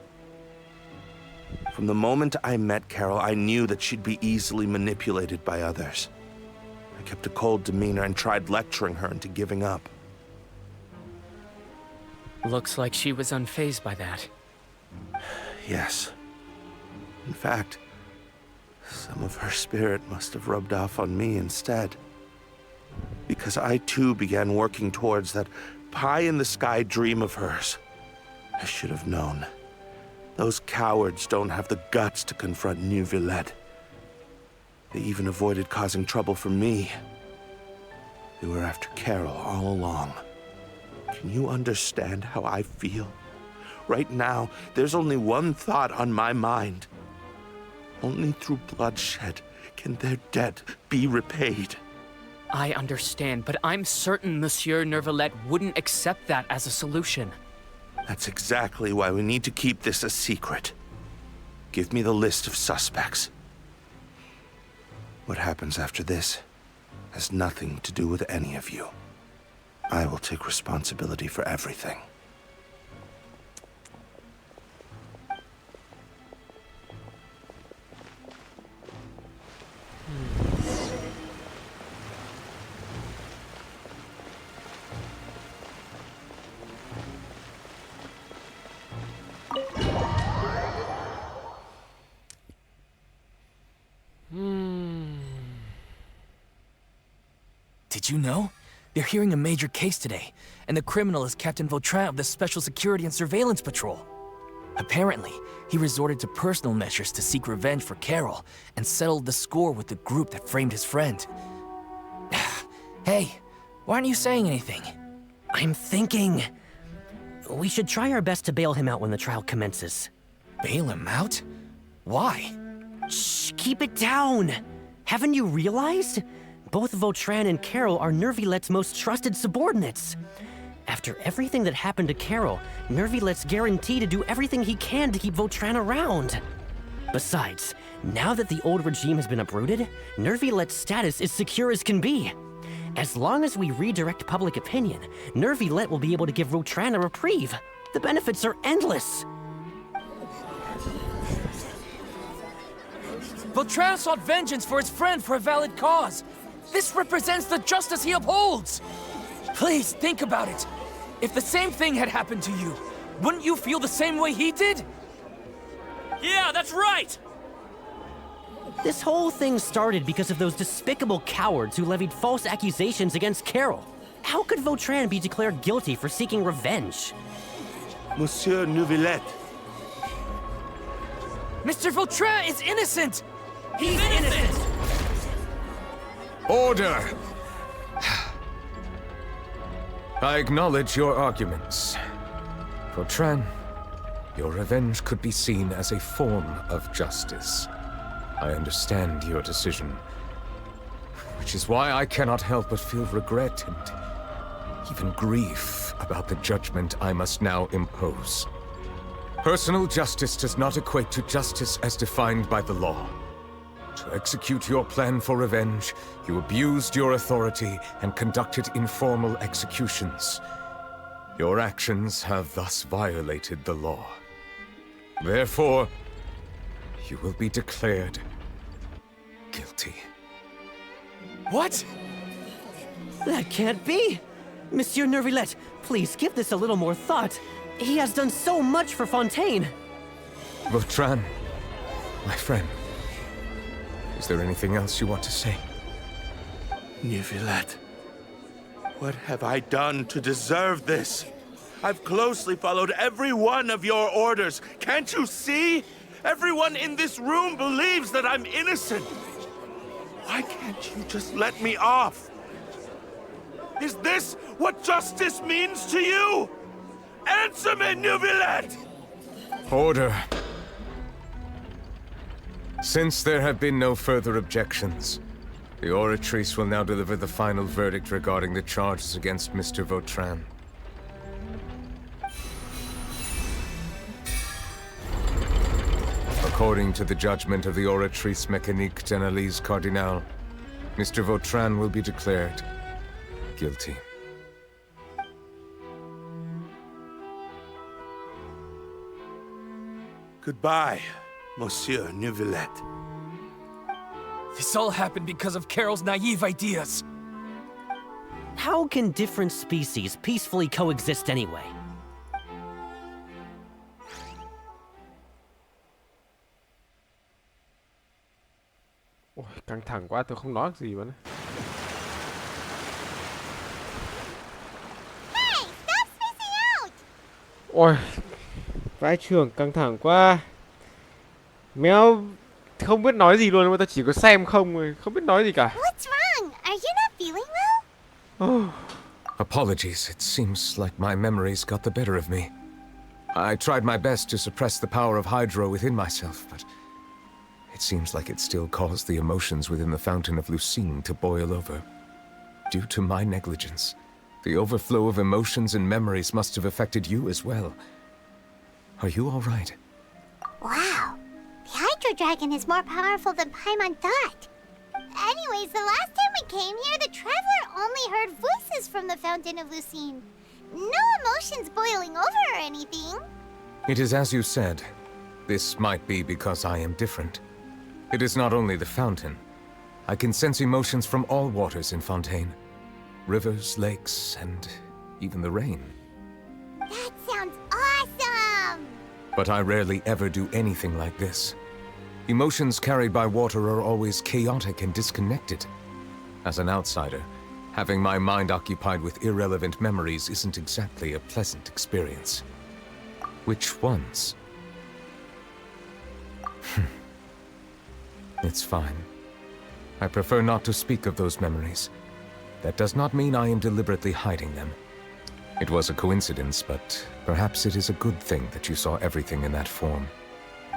From the moment I met Carol, I knew that she'd be easily manipulated by others. I kept a cold demeanor and tried lecturing her into giving up. Looks like she was unfazed by that. Yes. In fact, some of her spirit must have rubbed off on me instead. Because I too began working towards that pie-in-the-sky dream of hers. I should have known. Those cowards don't have the guts to confront Neuvillette. They even avoided causing trouble for me. They were after Carol all along. Can you understand how I feel? Right now, there's only one thought on my mind. Only through bloodshed can their debt be repaid. I understand, but I'm certain Monsieur Neuvillette wouldn't accept that as a solution. That's exactly why we need to keep this a secret. Give me the list of suspects. What happens after this has nothing to do with any of you. I will take responsibility for everything. Did you know? They're hearing a major case today, and the criminal is Captain Vautrin of the Special Security and Surveillance Patrol. Apparently, he resorted to personal measures to seek revenge for Carol and settled the score with the group that framed his friend. Hey, why aren't you saying anything? I'm thinking... we should try our best to bail him out when the trial commences. Bail him out? Why? Shh, keep it down! Haven't you realized? Both Vautrin and Carol are Neuvillette's most trusted subordinates. After everything that happened to Carol, Neuvillette's guaranteed to do everything he can to keep Vautrin around. Besides, now that the old regime has been uprooted, Neuvillette's status is secure as can be. As long as we redirect public opinion, Neuvillette will be able to give Vautrin a reprieve. The benefits are endless. Vautrin sought vengeance for his friend for a valid cause. This represents the justice he upholds. Please think about it. If the same thing had happened to you, wouldn't you feel the same way he did? Yeah, that's right! This whole thing started because of those despicable cowards who levied false accusations against Carol. How could Vautrin be declared guilty for seeking revenge? Monsieur Neuvillette. Mr. Vautrin is innocent! He's innocent! Order! I acknowledge your arguments. Vautrin, your revenge could be seen as a form of justice. I understand your decision, which is why I cannot help but feel regret and even grief about the judgment I must now impose. Personal justice does not equate to justice as defined by the law. To execute your plan for revenge, you abused your authority and conducted informal executions. Your actions have thus violated the law. Therefore, you will be declared guilty. What? That can't be! Monsieur Neuvillette, please give this a little more thought. He has done so much for Fontaine. Vautrin, my friend, is there anything else you want to say? Neuvillette, what have I done to deserve this? I've closely followed every one of your orders. Can't you see? Everyone in this room believes that I'm innocent. Why can't you just let me off? Is this what justice means to you? Answer me, Neuvillette! Order. Since there have been no further objections, the Oratrice will now deliver the final verdict regarding the charges against Mr. Vautrin. According to the judgment of the Oratrice Mécanique d'Analyse Cardinal, Mr. Vautrin will be declared guilty. Goodbye, Monsieur Neuvillette. This all happened because of Carol's naive ideas. How can different species peacefully coexist anyway? Ôi, căng thẳng quá, tôi không nói được gì mà. Hey, stop spacing out! Ôi, vãi trưởng căng thẳng quá. Mèo không biết nói gì luôn, mà tao chỉ có xem không rồi, không biết nói gì cả. What's wrong? Are you not feeling well? Oh. Apologies, it seems like my memories got the better of me. I tried my best to suppress the power of Hydro within myself, but it seems like it still caused the emotions within the Fountain of Lucine to boil over. Due to my negligence, the overflow of emotions and memories must have affected you as well. Are you all right? Wow. The Hydro Dragon is more powerful than Paimon thought. Anyways, the last time we came here, the Traveler only heard voices from the Fountain of Lucine. No emotions boiling over or anything. It is as you said. This might be because I am different. It is not only the fountain. I can sense emotions from all waters in Fontaine. Rivers, lakes, and even the rain. That sounds awesome! But I rarely ever do anything like this. Emotions carried by water are always chaotic and disconnected. As an outsider, having my mind occupied with irrelevant memories isn't exactly a pleasant experience. Which ones? It's fine. I prefer not to speak of those memories. That does not mean I am deliberately hiding them. It was a coincidence, but perhaps it is a good thing that you saw everything in that form.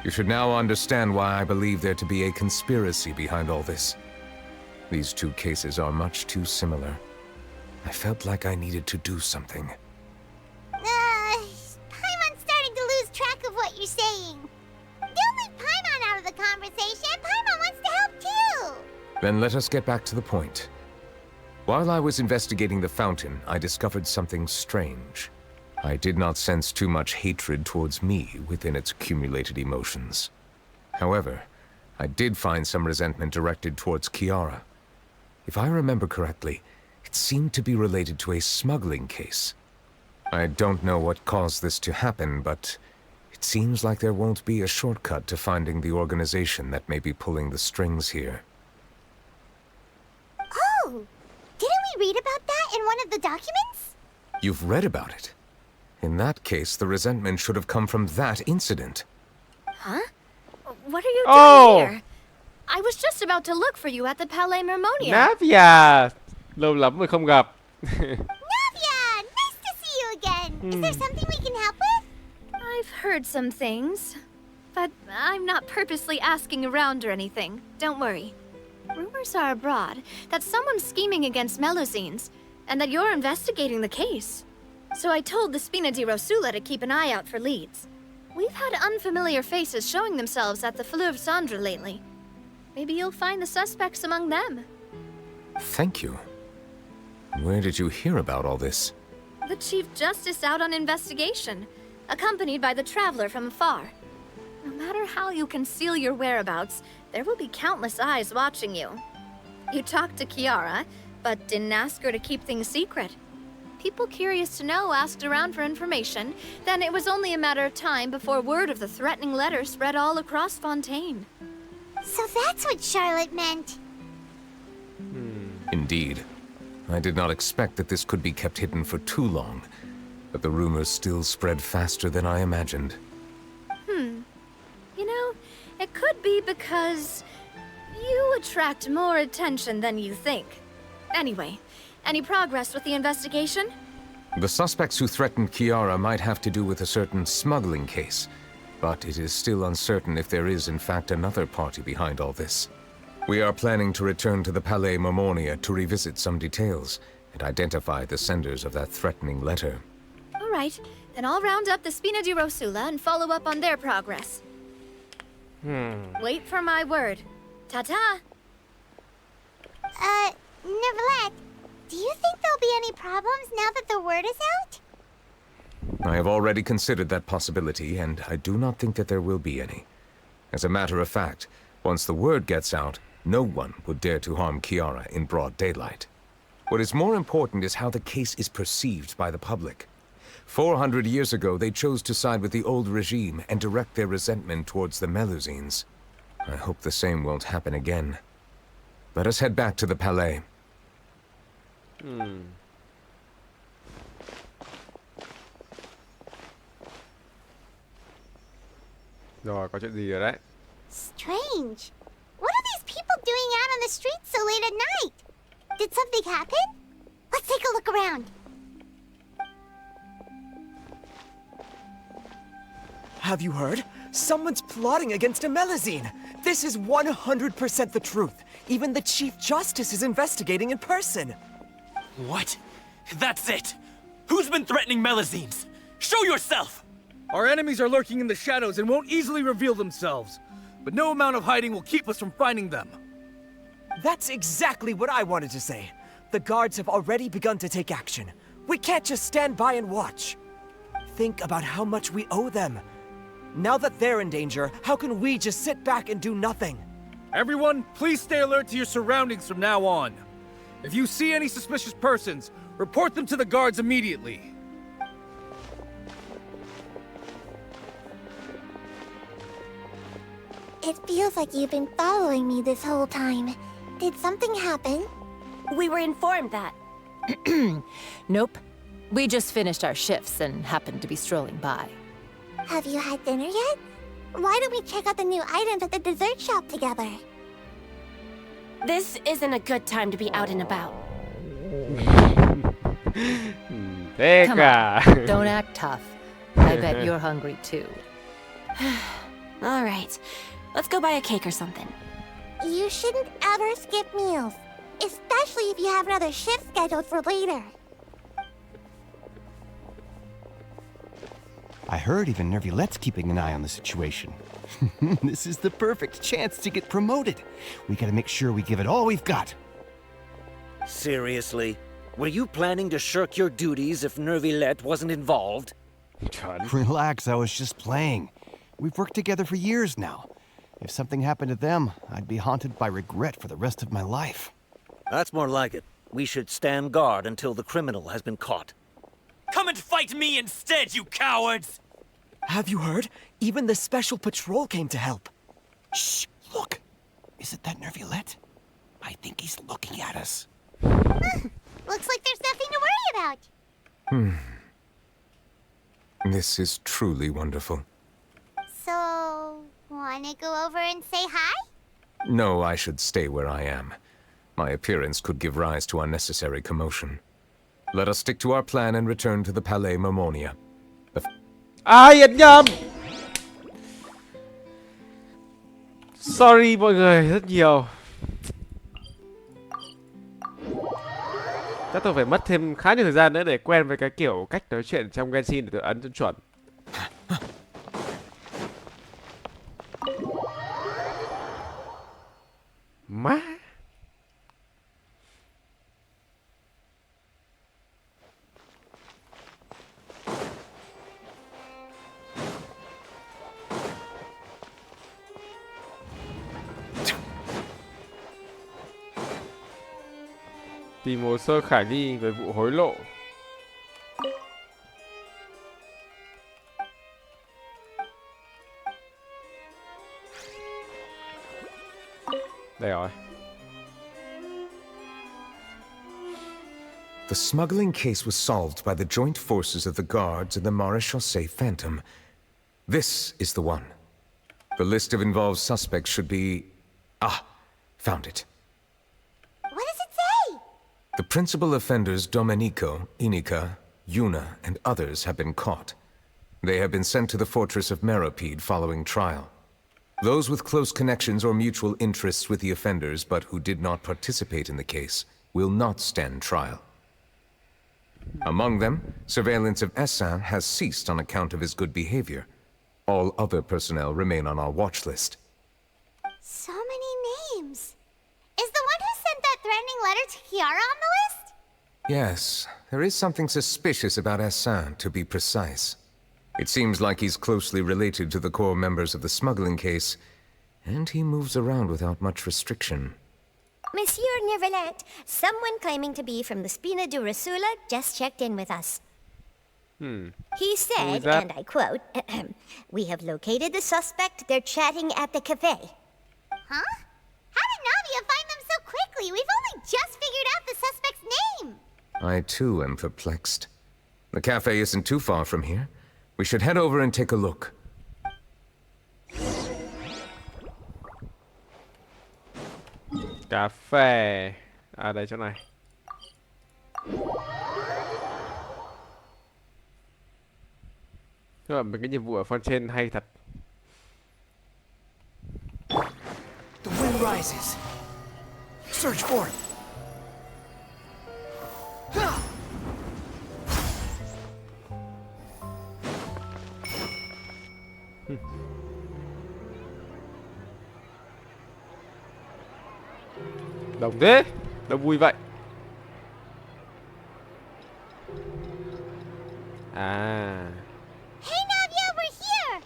You should now understand why I believe there to be a conspiracy behind all this. These two cases are much too similar. I felt like I needed to do something. Paimon's starting to lose track of what you're saying. Don't leave Paimon out of the conversation. Paimon wants to help too. Then let us get back to the point. While I was investigating the fountain, I discovered something strange. I did not sense too much hatred towards me within its accumulated emotions. However, I did find some resentment directed towards Kiara. If I remember correctly, it seemed to be related to a smuggling case. I don't know what caused this to happen, but it seems like there won't be a shortcut to finding the organization that may be pulling the strings here. Oh! Didn't we read about that in one of the documents? You've read about it? In that case, the resentment should have come from that incident. Huh? What are you doing here? I was just about to look for you at the Palais Mermonia. Navia! Lâu lắm rồi không gặp. Navia! Nice to see you again! Is there something we can help with? I've heard some things, but I'm not purposely asking around or anything. Don't worry. Rumors are abroad that someone's scheming against Melusines, and that you're investigating the case. So I told the Spina di Rosula to keep an eye out for leads. We've had unfamiliar faces showing themselves at the Fleuve Cendre lately. Maybe you'll find the suspects among them. Thank you. Where did you hear about all this? The Chief Justice out on investigation, accompanied by the Traveler from afar. No matter how you conceal your whereabouts, there will be countless eyes watching you. You talked to Kiara, but didn't ask her to keep things secret. People curious to know asked around for information, then it was only a matter of time before word of the threatening letter spread all across Fontaine. So that's what Charlotte meant. Indeed. I did not expect that this could be kept hidden for too long, but the rumors still spread faster than I imagined. You know, it could be because you attract more attention than you think. Anyway, any progress with the investigation? The suspects who threatened Kiara might have to do with a certain smuggling case. but it is still uncertain if there is in fact another party behind all this. We are planning to return to the Palais Mermonia to revisit some details and identify the senders of that threatening letter. All right, then I'll round up the Spina di Rosula and follow up on their progress. Wait for my word. Ta-ta! Neuvillette, do you think there'll be any problems now that the word is out? I have already considered that possibility, and I do not think that there will be any. As a matter of fact, once the word gets out, no one would dare to harm Kiara in broad daylight. What is more important is how the case is perceived by the public. 400 years ago, they chose to side with the old regime and direct their resentment towards the Melusines. I hope the same won't happen again. Let us head back to the Palais. Rồi, có chuyện gì rồi đấy? Strange. What are these people doing out on the streets so late at night? Did something happen? Let's take a look around. Have you heard? Someone's plotting against a Melusine. This is 100% the truth. Even the Chief Justice is investigating in person. What? That's it! Who's been threatening Melusines? Show yourself! Our enemies are lurking in the shadows and won't easily reveal themselves. But no amount of hiding will keep us from finding them. That's exactly what I wanted to say. The guards have already begun to take action. We can't just stand by and watch. Think about how much we owe them. Now that they're in danger, how can we just sit back and do nothing? Everyone, please stay alert to your surroundings from now on. If you see any suspicious persons, report them to the guards immediately. It feels like you've been following me this whole time. Did something happen? We were informed that. Nope. We just finished our shifts and happened to be strolling by. Have you had dinner yet? Why don't we check out the new items at the dessert shop together? This isn't a good time to be out and about. Come on, don't act tough. I bet you're hungry too. All right, let's go buy a cake or something. You shouldn't ever skip meals, especially if you have another shift scheduled for later. I heard even Neuvillette's keeping an eye on the situation. This is the perfect chance to get promoted. We gotta make sure we give it all we've got. Seriously? Were you planning to shirk your duties if Neuvillette wasn't involved? Relax, I was just playing. We've worked together for years now. If something happened to them, I'd be haunted by regret for the rest of my life. That's more like it. We should stand guard until the criminal has been caught. Come and fight me instead, you cowards! Have you heard? Even the special patrol came to help. Shh, look. Isn't that Neuvillette? I think he's looking at us. Looks like there's nothing to worry about. This is truly wonderful. So, wanna go over and say hi? No, I should stay where I am. My appearance could give rise to unnecessary commotion. Let us stick to our plan and return to the Palais Mermonia. Nhấn nhầm. Sorry mọi người rất nhiều. Chắc tôi phải mất thêm khá nhiều thời gian nữa để quen với cái kiểu cách nói chuyện trong Genshin để tôi ấn cho chuẩn. Má. Tìm hồ sơ khả nghi về vụ hối lộ. Đây rồi. The smuggling case was solved by the joint forces of the guards and the Maréchaussée Phantom. This is the one. The list of involved suspects should be... found it. What does it say? The principal offenders Domenico, Inica, Yuna, and others have been caught. They have been sent to the fortress of Meropide following trial. Those with close connections or mutual interests with the offenders but who did not participate in the case will not stand trial. Among them, surveillance of Essin has ceased on account of his good behavior. All other personnel remain on our watch list. So many names. Is the one who sent that threatening letter to Kiara on the list? Yes, there is something suspicious about Essin, to be precise. It seems like he's closely related to the core members of the smuggling case, and he moves around without much restriction. Monsieur Neuvillette, someone claiming to be from the Spina Durasula just checked in with us. He said, and I quote, "We have located the suspect. They're chatting at the cafe." Huh? How did Navia find them so quickly? We've only just figured out the suspect's name. I too am perplexed. The cafe isn't too far from here. We should head over and take a look. Cà phê. À đây chỗ này. Các bạn, cái nhiệm vụ ở phần trên hay thật. The wind rises. Search for it. Đông thế, đâu vui vậy. À. Hey Navia, we're here.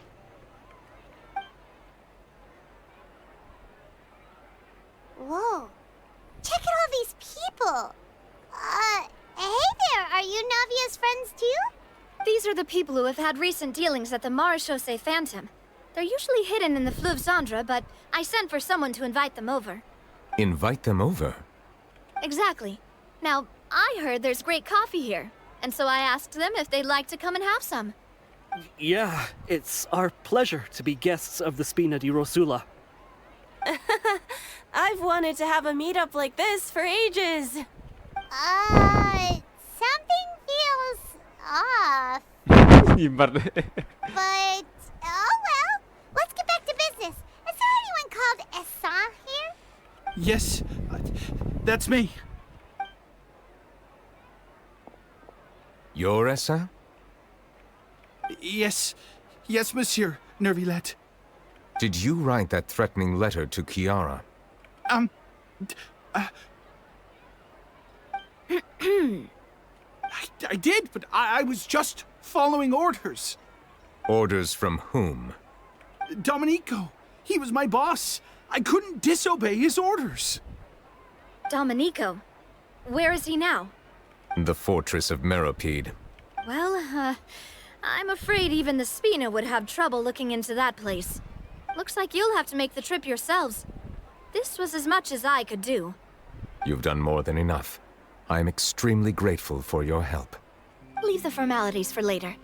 Whoa. Check out all these people. Hey there, are you Navia's friends too? These are the people who have had recent dealings at the Maréchaussée Phantom. They're usually hidden in the Fleuve Cendre, but I sent for someone to invite them over. Invite them over? Exactly. Now, I heard there's great coffee here, and so I asked them if they'd like to come and have some. Yeah, it's our pleasure to be guests of the Spina di Rosula. I've wanted to have a meetup like this for ages. Something feels off. But, oh well. Let's get back to business. Is there anyone called Essin here? Yes, that's me. You're Essin? Yes, Monsieur Neuvillette. Did you write that threatening letter to Kiara? I did, but I was just following orders. Orders from whom? Domenico. He was my boss. I couldn't disobey his orders. Domenico? Where is he now? The fortress of Meropide. Well, I'm afraid even the Spina would have trouble looking into that place. Looks like you'll have to make the trip yourselves. This was as much as I could do. You've done more than enough. I am extremely grateful for your help. Leave the formalities for later.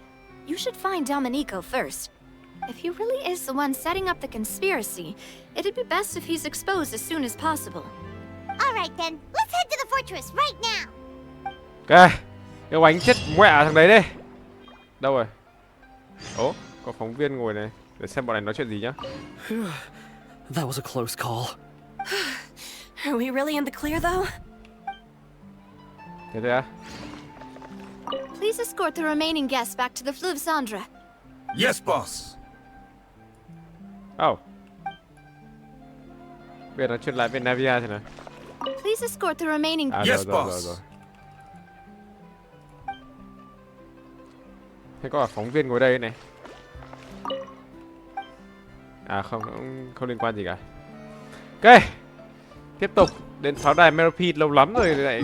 You should find Domenico first. If he really is the one setting up the conspiracy, it'd be best if he's exposed as soon as possible. All right then, let's head to the fortress right now. Ok, cái bánh chết mẹ thằng đấy đi. Đâu rồi? Ố, có phóng viên ngồi này. Để xem bọn này nói chuyện gì nhá. That was a close call. Are we really in the clear though? Thế thôi à? Please escort the remaining guests back to the Fleuve Cendre. Yes, boss. Oh. Bây giờ nói chuyện lại với Navia thế nào? Please escort the remaining. Yes, boss. Rồi. Thế có cả phóng viên ngồi đây này. À không, không liên quan gì cả. Ok. Tiếp tục đến pháo đài Meropide, lâu lắm rồi lại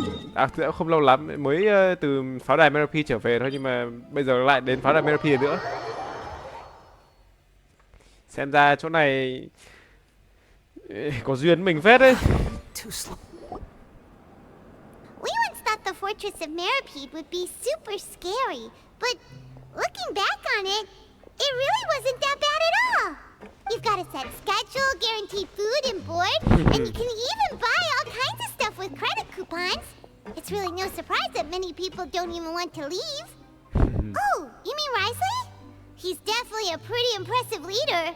không lâu lắm, mới từ pháo đài Meropide trở về thôi, nhưng mà bây giờ lại đến pháo đài Meropide nữa. Xem ra chỗ này có duyên mình phết đấy. We once thought the fortress of Meropide would be super scary, but looking back on it, it really wasn't that bad at all. You've got a set schedule, guaranteed food and board, and you can even buy all kinds of stuff with credit coupons. It's really no surprise that many people don't even want to leave. Oh, you mean Risley? He's definitely a pretty impressive leader.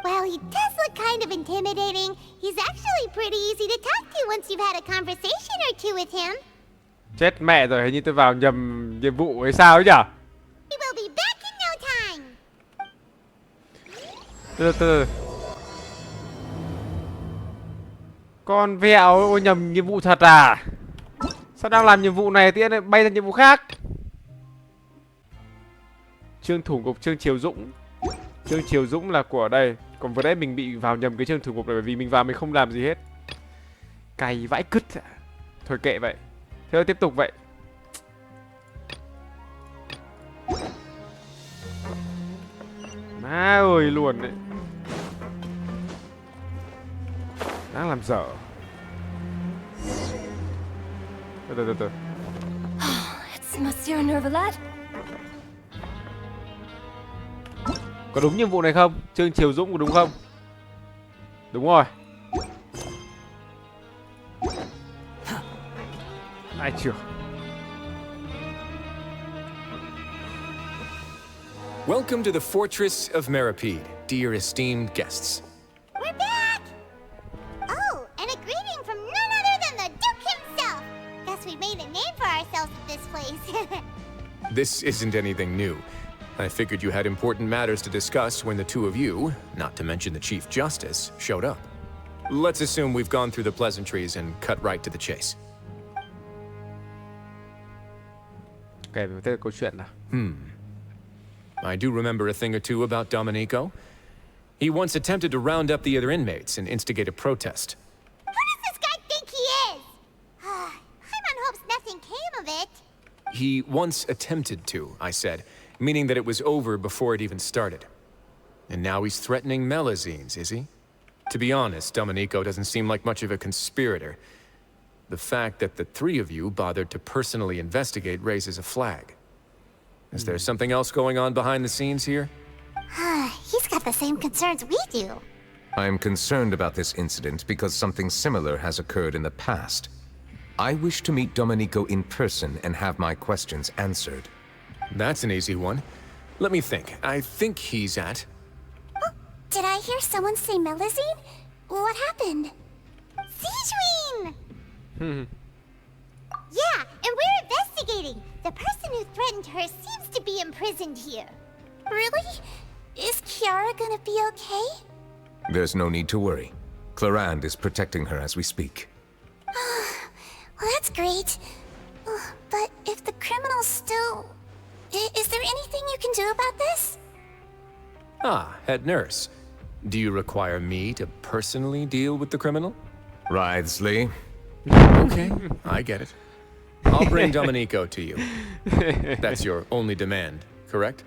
While he does look kind of intimidating, he's actually pretty easy to talk to once you've had a conversation or two with him. Chết mẹ rồi, hình như tôi vào nhầm nhiệm vụ hay sao ấy nhỉ? We will be back in no time. Từ. Con vẹo, ôi nhầm nhiệm vụ thật à? Sao đang làm nhiệm vụ này tiễn lại bay ra nhiệm vụ khác? Chương thủ ngục Trương Triều Dũng. Trương Triều Dũng là của đây. Còn vừa nãy mình bị vào nhầm cái chương thủ ngục này bởi vì mình vào mình không làm gì hết. Cày vãi cứt. Thôi kệ vậy. Thế thôi tiếp tục vậy. Má ơi luôn đấy. Đang làm dở. Từ. It's Monsieur Neuvillette. Có đúng nhiệm vụ này không? Trương Triều Dũng có đúng không? Đúng rồi. Ai chưa? Welcome to the fortress of Meropide, dear esteemed guests. We're back! Oh, and a greeting from none other than the Duke himself. Guess we made a name for ourselves at this place. This isn't anything new. I figured you had important matters to discuss when the two of you, not to mention the Chief Justice, showed up. Let's assume we've gone through the pleasantries and cut right to the chase. Kể về tên câu chuyện nào. I do remember a thing or two about Domenico. He once attempted to round up the other inmates and instigate a protest. Who does this guy think he is? Paimon hopes nothing came of it. He once attempted to, I said, meaning that it was over before it even started. And now he's threatening Melusines, is he? To be honest, Domenico doesn't seem like much of a conspirator. The fact that the three of you bothered to personally investigate raises a flag. Is there something else going on behind the scenes here? He's got the same concerns we do. I'm concerned about this incident because something similar has occurred in the past. I wish to meet Domenico in person and have my questions answered. That's an easy one. Let me think. I think he's at... Oh, did I hear someone say Melusine? What happened? Sijuin! Yeah, and we're investigating. The person who threatened her seems to be imprisoned here. Really? Is Kiara gonna be okay? There's no need to worry. Clarande is protecting her as we speak. Well, that's great. But if the criminal's still... Is there anything you can do about this? Ah, head nurse. Do you require me to personally deal with the criminal? Writhsley. Okay, I get it. I'll bring Domenico to you. That's your only demand, correct?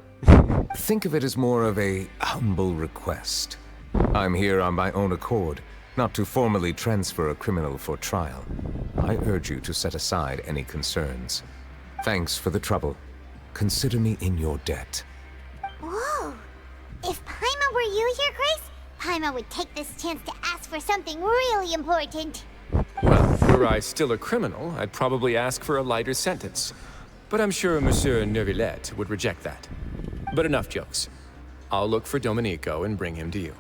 Think of it as more of a humble request. I'm here on my own accord, not to formally transfer a criminal for trial. I urge you to set aside any concerns. Thanks for the trouble. Consider me in your debt. Whoa! If Paimon were you here, Grace, Paimon would take this chance to ask for something really important. Well, were I still a criminal, I'd probably ask for a lighter sentence. But I'm sure Monsieur Neuvillette would reject that. But enough jokes. I'll look for Domenico and bring him to you.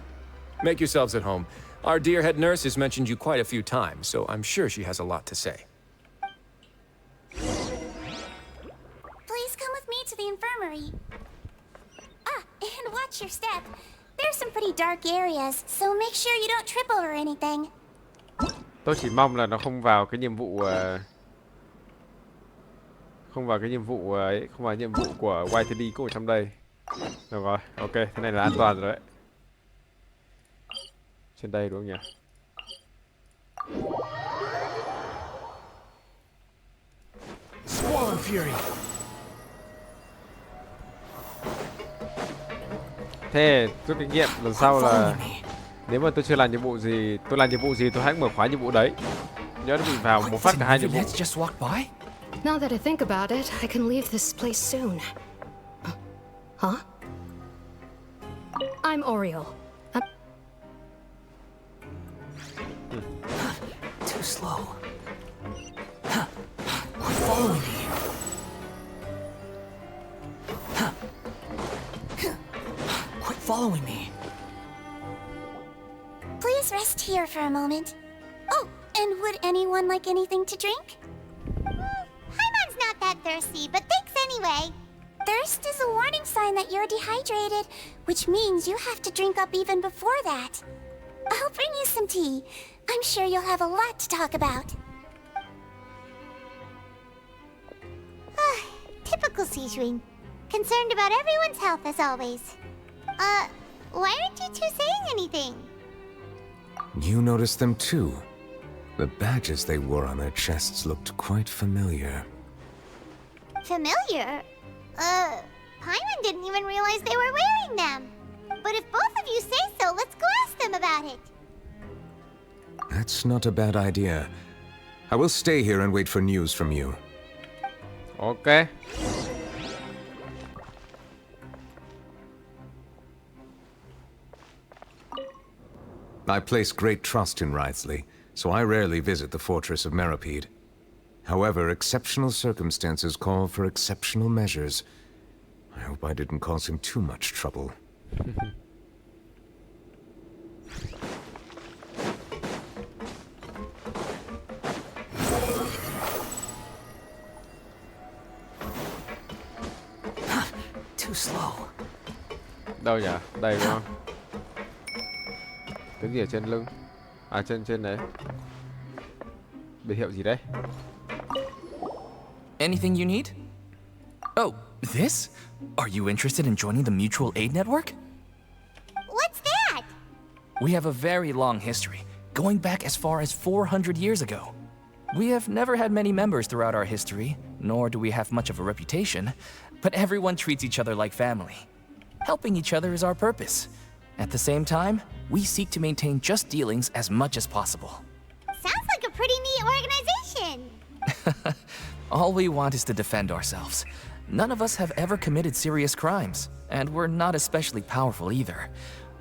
Make yourselves at home. Our dear head nurse has mentioned you quite a few times, so I'm sure she has a lot to say. Please come with me to the infirmary. And watch your step. There's some pretty dark areas, so make sure you don't trip over anything. Tôi chỉ mong là nó không vào cái nhiệm vụ không vào cái nhiệm vụ ấy, không vào nhiệm vụ của YTD cũng ở trong đây. Được rồi, ok, thế này là an toàn rồi đấy. Trên đây đúng không nhỉ? Swallow Fury. Thế rút kinh nghiệm lần sau là nếu mà tôi chưa làm nhiệm vụ gì, tôi làm nhiệm vụ gì tôi hãy mở khóa nhiệm vụ đấy. Nhớ mình vào một phát cả hai nhiệm vụ. Now that I think about it, I can leave this place soon. Huh? I'm Oriole. Too slow. Follow me. following me. Please rest here for a moment. Oh, and would anyone like anything to drink? Paimon's not that thirsty, but thanks anyway. Thirst is a warning sign that you're dehydrated, which means you have to drink up even before that. I'll bring you some tea. I'm sure you'll have a lot to talk about. Typical Sijun. Concerned about everyone's health as always. Why aren't you two saying anything? You noticed them too. The badges they wore on their chests looked quite familiar. Familiar? Paimon didn't even realize they were wearing them. But if both of you say so, let's go ask them about it. That's not a bad idea. I will stay here and wait for news from you. Ok. I place great trust in Wriothesley, so I rarely visit the fortress of Meropide. However, exceptional circumstances call for exceptional measures. I hope I didn't cause him too much trouble. Too slow. Đâu nhỉ? Đây đúng không? Cái gì ở trên lưng? À trên đấy. Biệt hiệu gì đấy? Anything you need? Oh, this? Are you interested in joining the Mutual Aid Network? What's that? We have a very long history, going back as far as 400 years ago. We have never had many members throughout our history, nor do we have much of a reputation, but everyone treats each other like family. Helping each other is our purpose. At the same time, we seek to maintain just dealings as much as possible. Sounds like a pretty neat organization. All we want is to defend ourselves. None of us have ever committed serious crimes, and we're not especially powerful either.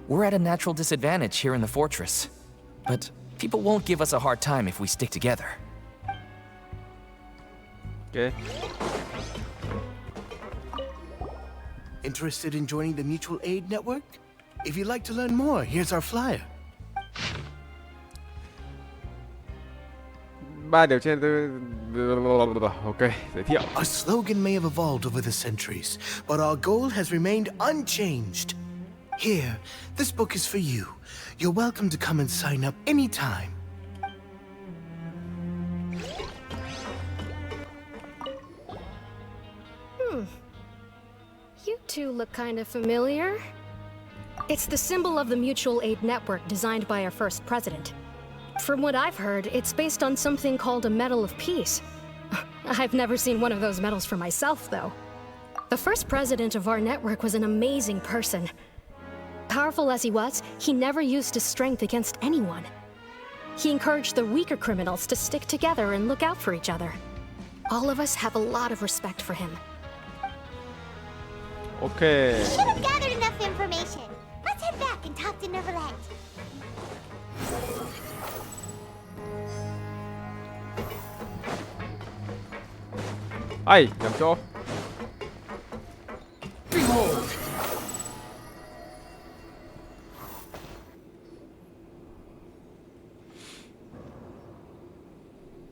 We're at a natural disadvantage here in the fortress. But people won't give us a hard time if we stick together. Okay. Interested in joining the Mutual Aid Network? If you'd like to learn more, here's our flyer. 3 điều trên Ok, giới thiệu. Our slogan may have evolved over the centuries, but our goal has remained unchanged. Here, this book is for you. You're welcome to come and sign up anytime. You two look kind of familiar. It's the symbol of the Mutual Aid Network designed by our first president. From what I've heard, it's based on something called a Medal of Peace. I've never seen one of those medals for myself, though. The first president of our network was an amazing person. Powerful as he was, he never used his strength against anyone. He encouraged the weaker criminals to stick together and look out for each other. All of us have a lot of respect for him. Okay. We should have gathered enough information. Let's head back and talk to Neuvillette. Ai, nhầm chỗ. Behold!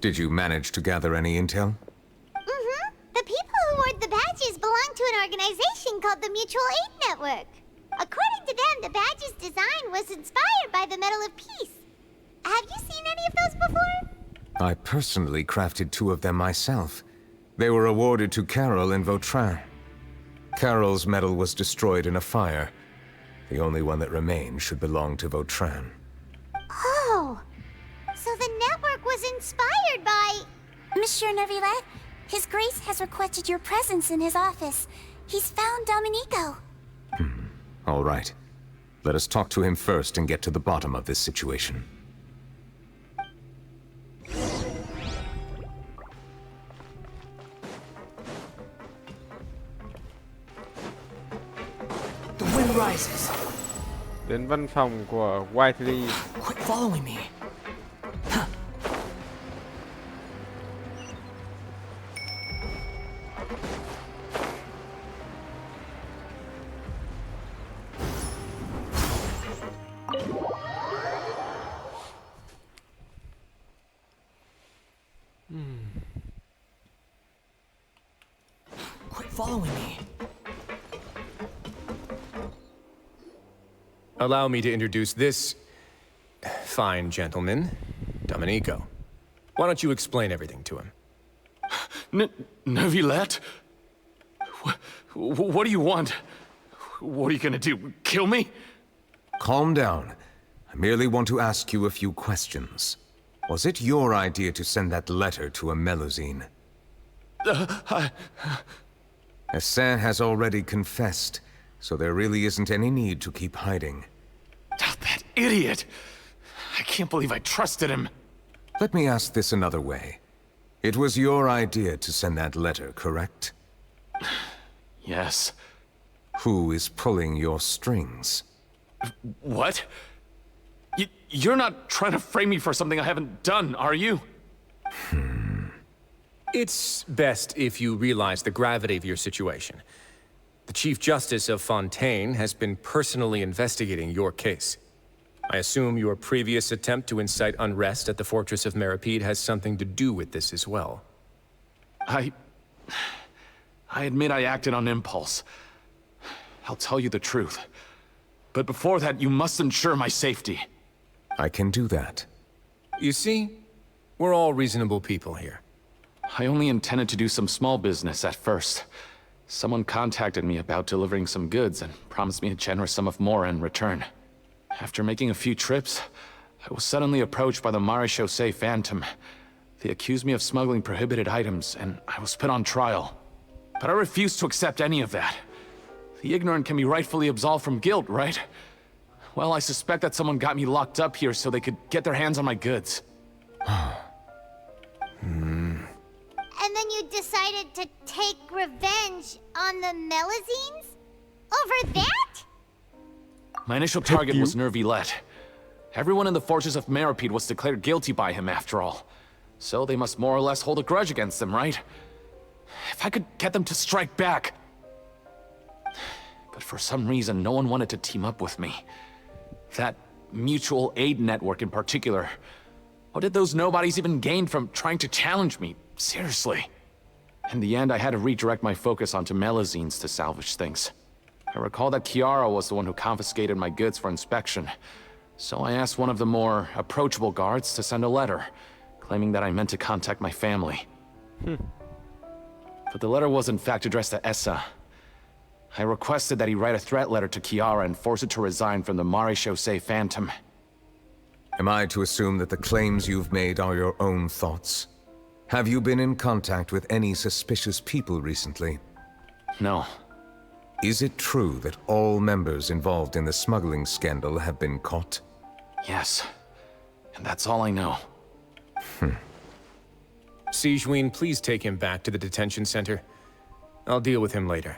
Did you manage to gather any intel? The people who wore the badges belong to an organization called the Mutual Aid Network. According to them, the badge's design was inspired by the Medal of Peace. Have you seen any of those before? I personally crafted 2 of them myself. They were awarded to Carol and Vautrin. Carol's medal was destroyed in a fire. The only one that remained should belong to Vautrin. Oh, so the network was inspired by... Monsieur Neuvillette, His Grace has requested your presence in his office. He's found Domenico. All right. Let us talk to him first and get to the bottom of this situation. The wind rises. Đến văn phòng của Whiteley. Quit following me. following me. Allow me to introduce this fine gentleman, Domenico. Why don't you explain everything to him? Neuvillette? What do you want? What are you gonna do? Kill me? Calm down. I merely want to ask you a few questions. Was it your idea to send that letter to a Melusine? Hassan has already confessed, so there really isn't any need to keep hiding. That idiot! I can't believe I trusted him. Let me ask this another way. It was your idea to send that letter, correct? Yes. Who is pulling your strings? What? You're not trying to frame me for something I haven't done, are you? It's best if you realize the gravity of your situation. The Chief Justice of Fontaine has been personally investigating your case. I assume your previous attempt to incite unrest at the Fortress of Meropide has something to do with this as well. I admit I acted on impulse. I'll tell you the truth. But before that, you must ensure my safety. I can do that. You see, we're all reasonable people here. I only intended to do some small business at first. Someone contacted me about delivering some goods and promised me a generous sum of more in return. After making a few trips, I was suddenly approached by the Maréchaussée Phantom. They accused me of smuggling prohibited items, and I was put on trial. But I refused to accept any of that. The ignorant can be rightfully absolved from guilt, right? Well, I suspect that someone got me locked up here so they could get their hands on my goods. And then you decided to take revenge on the Melusines? Over that? My initial target was Neuvillette. Everyone in the Fortress of Meropide was declared guilty by him, after all. So they must more or less hold a grudge against him, right? If I could get them to strike back... But for some reason, no one wanted to team up with me. That mutual aid network in particular. What did those nobodies even gain from trying to challenge me? Seriously. In the end, I had to redirect my focus onto Melusines to salvage things. I recall that Chiara was the one who confiscated my goods for inspection. So I asked one of the more approachable guards to send a letter, claiming that I meant to contact my family. But the letter was in fact addressed to Essa. I requested that he write a threat letter to Chiara and force it to resign from the Maréchaussée Phantom. Am I to assume that the claims you've made are your own thoughts? Have you been in contact with any suspicious people recently? No. Is it true that all members involved in the smuggling scandal have been caught? Yes. And that's all I know. Sigewinne, please take him back to the detention center. I'll deal with him later.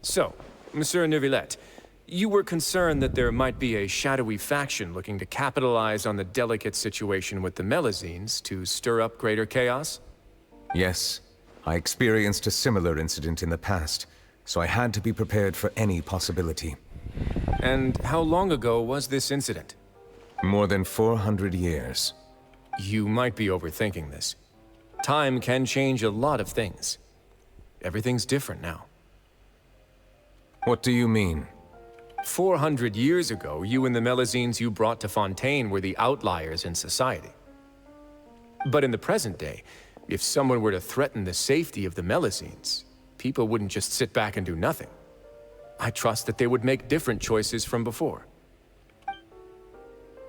So, Monsieur Neuvillette, you were concerned that there might be a shadowy faction looking to capitalize on the delicate situation with the Melusines to stir up greater chaos? Yes. I experienced a similar incident in the past, so I had to be prepared for any possibility. And how long ago was this incident? More than 400 years. You might be overthinking this. Time can change a lot of things. Everything's different now. What do you mean? 400 years ago, you and the Melusines you brought to Fontaine were the outliers in society. But in the present day, if someone were to threaten the safety of the Melusines, people wouldn't just sit back and do nothing. I trust that they would make different choices from before.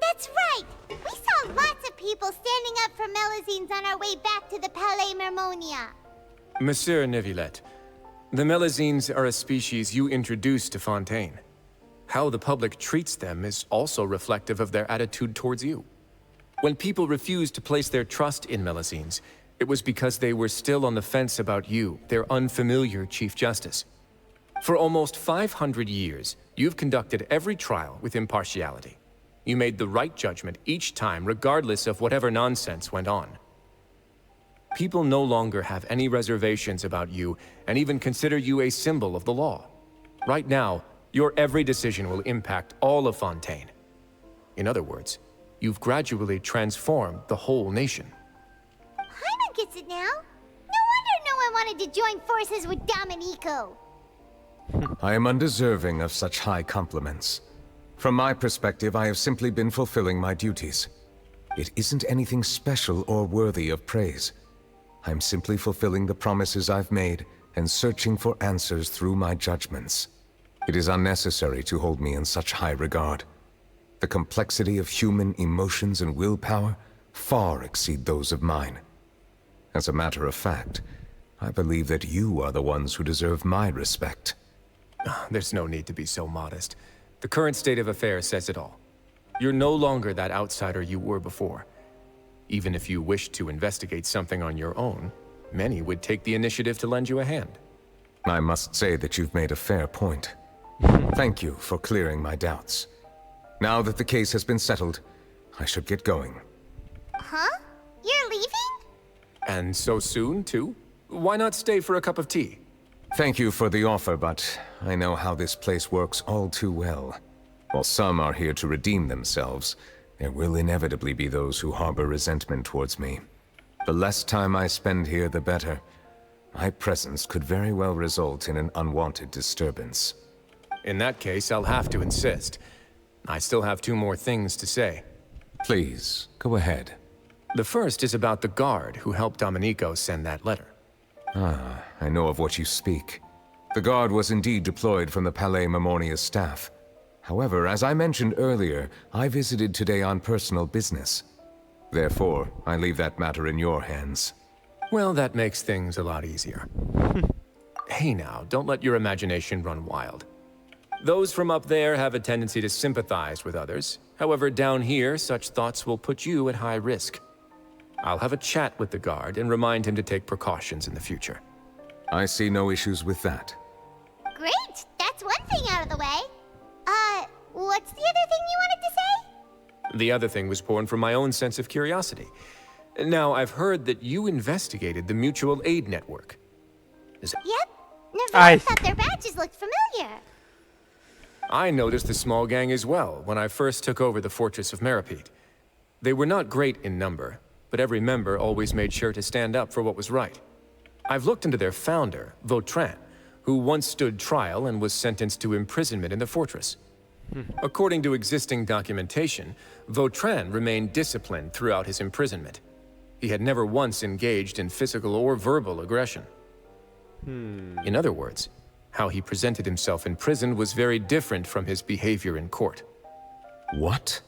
That's right! We saw lots of people standing up for Melusines on our way back to the Palais Mermonia. Monsieur Neuvillette, the Melusines are a species you introduced to Fontaine. How the public treats them is also reflective of their attitude towards you. When people refused to place their trust in Melusines, it was because they were still on the fence about you, their unfamiliar Chief Justice. For almost 500 years, you've conducted every trial with impartiality. You made the right judgment each time, regardless of whatever nonsense went on. People no longer have any reservations about you, and even consider you a symbol of the law. Right now, your every decision will impact all of Fontaine. In other words, you've gradually transformed the whole nation. gets it now. No wonder no one wanted to join forces with Domenico. I am undeserving of such high compliments. From my perspective, I have simply been fulfilling my duties. It isn't anything special or worthy of praise. I'm simply fulfilling the promises I've made and searching for answers through my judgments. It is unnecessary to hold me in such high regard. The complexity of human emotions and willpower far exceed those of mine. As a matter of fact, I believe that you are the ones who deserve my respect. There's no need to be so modest. The current state of affairs says it all. You're no longer that outsider you were before. Even if you wished to investigate something on your own, many would take the initiative to lend you a hand. I must say that you've made a fair point. Thank you for clearing my doubts. Now that the case has been settled, I should get going. Huh? You're leaving? And so soon, too? Why not stay for a cup of tea? Thank you for the offer, but I know how this place works all too well. While some are here to redeem themselves, there will inevitably be those who harbor resentment towards me. The less time I spend here, the better. My presence could very well result in an unwanted disturbance. In that case, I'll have to insist. I still have 2 more things to say. Please, go ahead. The first is about the guard who helped Domenico send that letter. Ah, I know of what you speak. The guard was indeed deployed from the Palais Mamornia's staff. However, as I mentioned earlier, I visited today on personal business. Therefore, I leave that matter in your hands. Well, that makes things a lot easier. Hey now, don't let your imagination run wild. Those from up there have a tendency to sympathize with others. However, down here, such thoughts will put you at high risk. I'll have a chat with the guard and remind him to take precautions in the future. I see no issues with that. Great! That's one thing out of the way. What's the other thing you wanted to say? The other thing was born from my own sense of curiosity. Now, I've heard that you investigated the mutual aid network. Yep. Neuvillette thought their badges looked familiar. I noticed the small gang as well when I first took over the fortress of Meropide. They were not great in number, but every member always made sure to stand up for what was right. I've looked into their founder, Vautrin, who once stood trial and was sentenced to imprisonment in the fortress. According to existing documentation, Vautrin remained disciplined throughout his imprisonment. He had never once engaged in physical or verbal aggression. In other words, how he presented himself in prison was very different from his behavior in court. What?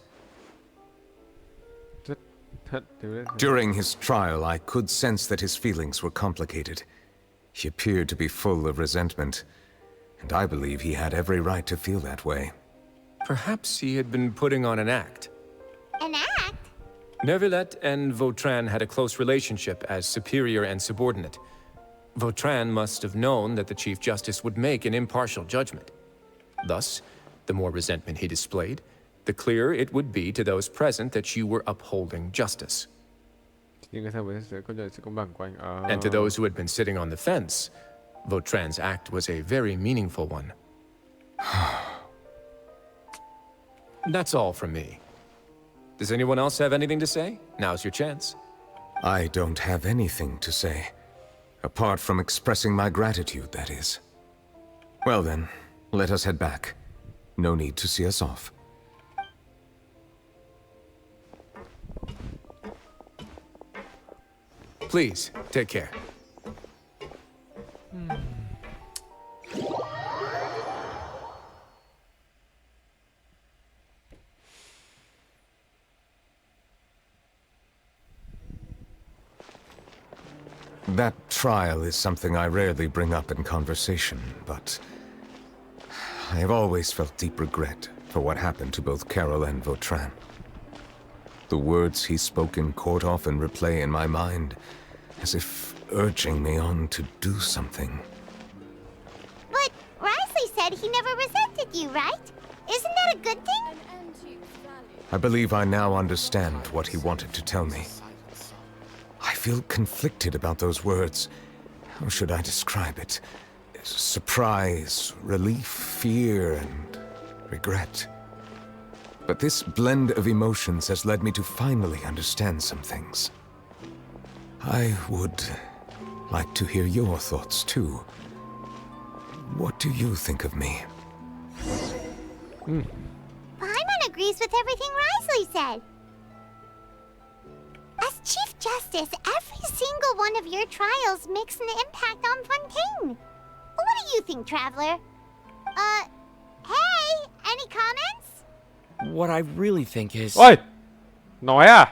During his trial, I could sense that his feelings were complicated. He appeared to be full of resentment, and I believe he had every right to feel that way. Perhaps he had been putting on an act. An act? Neuvillette and Vautrin had a close relationship as superior and subordinate. Vautrin must have known that the Chief Justice would make an impartial judgment. Thus, the more resentment he displayed, the clearer it would be to those present that you were upholding justice. And to those who had been sitting on the fence, Vautrin's act was a very meaningful one. That's all from me. Does anyone else have anything to say? Now's your chance. I don't have anything to say. Apart from expressing my gratitude, that is. Well then, let us head back. No need to see us off. Please, take care. That trial is something I rarely bring up in conversation, but I have always felt deep regret for what happened to both Carol and Vautrin. The words he spoke in court often replay in my mind, as if urging me on to do something. But Risley said he never resented you, right? Isn't that a good thing? I believe I now understand what he wanted to tell me. I feel conflicted about those words. How should I describe it? Surprise, relief, fear, and regret. But this blend of emotions has led me to finally understand some things. I would like to hear your thoughts too. What do you think of me? Paimon agrees with everything Risley said. As Chief Justice, every single one of your trials makes an impact on Fontaine. What do you think, Traveler? Hey, any comments? What I really think is... Ôi! Nói à?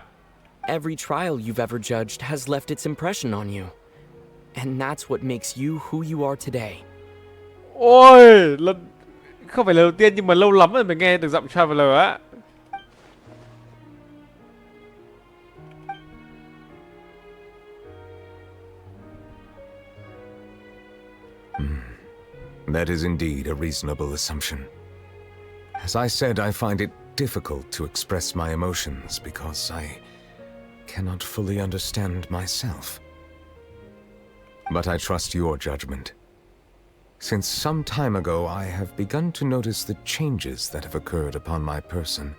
Every trial you've ever judged has left its impression on you. And that's what makes you who you are today. Ôi! Không phải lần đầu tiên nhưng mà lâu lắm rồi mình nghe được giọng Traveler á. That is indeed a reasonable assumption. As I said, I find it difficult to express my emotions because I cannot fully understand myself. But I trust your judgment. Since some time ago, I have begun to notice the changes that have occurred upon my person.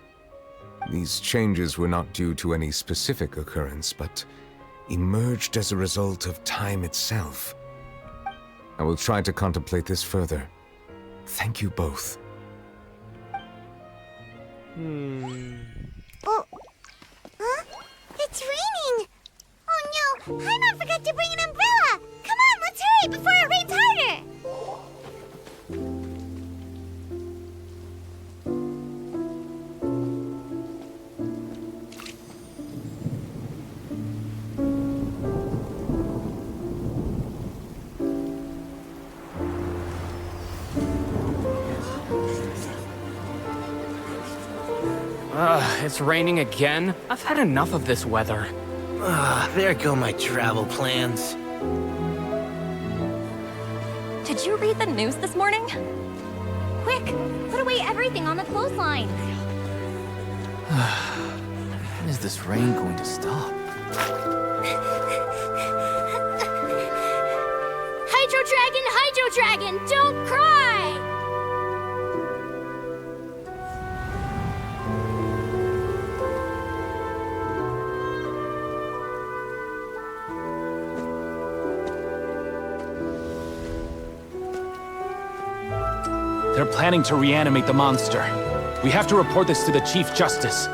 These changes were not due to any specific occurrence, but emerged as a result of time itself. I will try to contemplate this further. Thank you both. Oh, huh? It's raining! Oh no, Paimon forgot to bring an umbrella! Come on, let's hurry before it rains harder! It's raining again? I've had enough of this weather. There go my travel plans. Did you read the news this morning? Quick, put away everything on the clothesline. When is this rain going to stop? Hydro Dragon, don't cry! They're planning to reanimate the monster. We have to report this to the Chief Justice.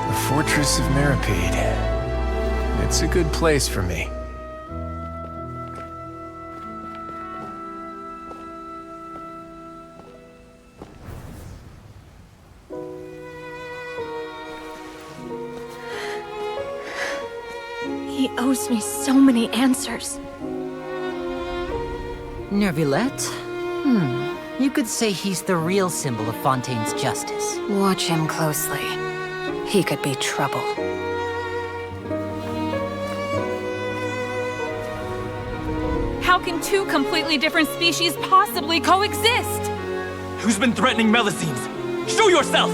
The Fortress of Meripede. It's a good place for me. He owes me so many answers. Neuvillette? You could say he's the real symbol of Fontaine's justice. Watch him closely. He could be trouble. How can two completely different species possibly coexist? Who's been threatening Melusines? Show yourself!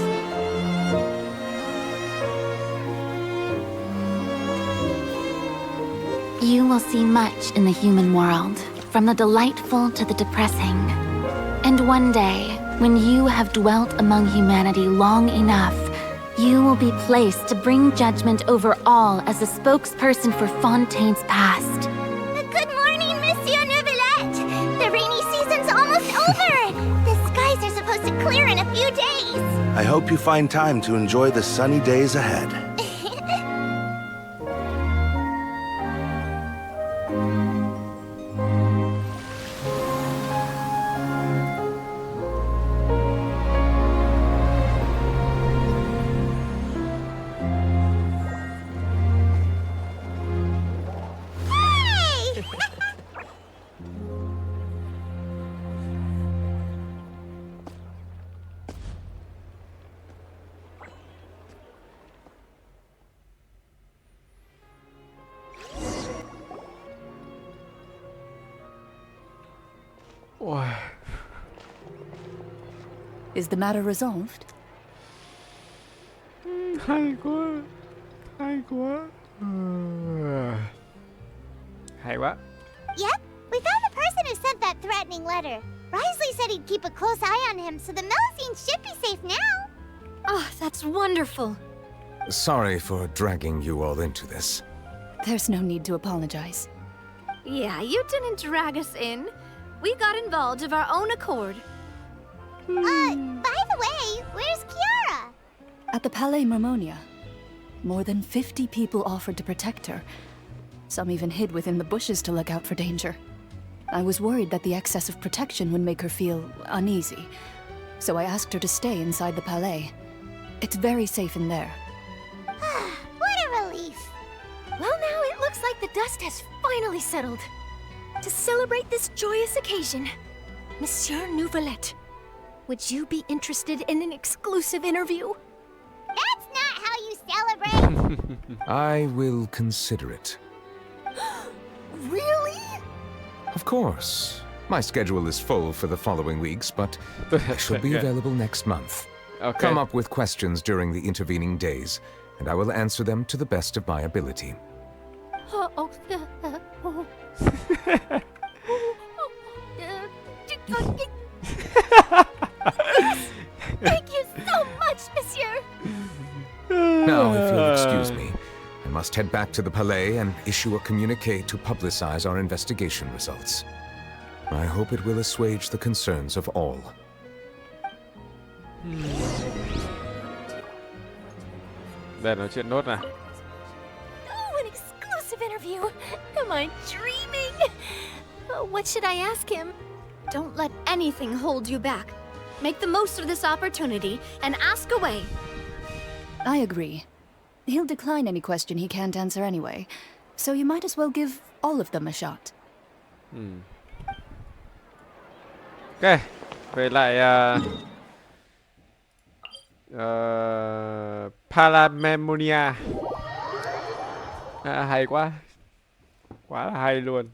You will see much in the human world, from the delightful to the depressing. And one day, when you have dwelt among humanity long enough, you will be placed to bring judgment over all as a spokesperson for Fontaine's past. Good morning, Monsieur Neuvillette! The rainy season's almost over! The skies are supposed to clear in a few days! I hope you find time to enjoy the sunny days ahead. Is the matter resolved? Hay quá. Hay quá. Hay quá. Yep, we found the person who sent that threatening letter. Risley said he'd keep a close eye on him, so the Melusine should be safe now. Oh, that's wonderful. Sorry for dragging you all into this. There's no need to apologize. Yeah, you didn't drag us in. We got involved of our own accord. By the way, where's Kiara? At the Palais Mermonia, more than 50 people offered to protect her. Some even hid within the bushes to look out for danger. I was worried that the excess of protection would make her feel uneasy, so I asked her to stay inside the Palais. It's very safe in there. What a relief. Well, now it looks like the dust has finally settled. To celebrate this joyous occasion, Monsieur Neuvillette, would you be interested in an exclusive interview? That's not how you celebrate. I will consider it. Really? Of course. My schedule is full for the following weeks, but I shall be available next month. Okay. Come up with questions during the intervening days, and I will answer them to the best of my ability. Thank you so much, Monsieur! Now, if you'll excuse me, I must head back to the Palais and issue a communique to publicize our investigation results. I hope it will assuage the concerns of all. Để nói chuyện nốt này. Oh, an exclusive interview! Am I dreaming? What should I ask him? Don't let anything hold you back. Make the most of this opportunity and ask away. I agree. He'll decline any question he can't answer anyway, so you might as well give all of them a shot. Ok, về lại Palamemonia. Hay quá. Quá là hay luôn.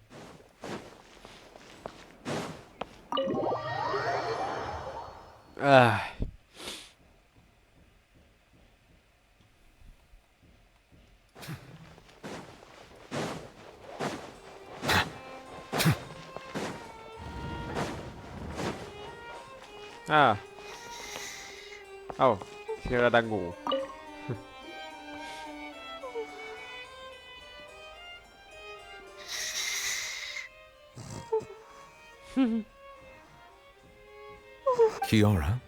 Sierra đang ngủ. Kiara?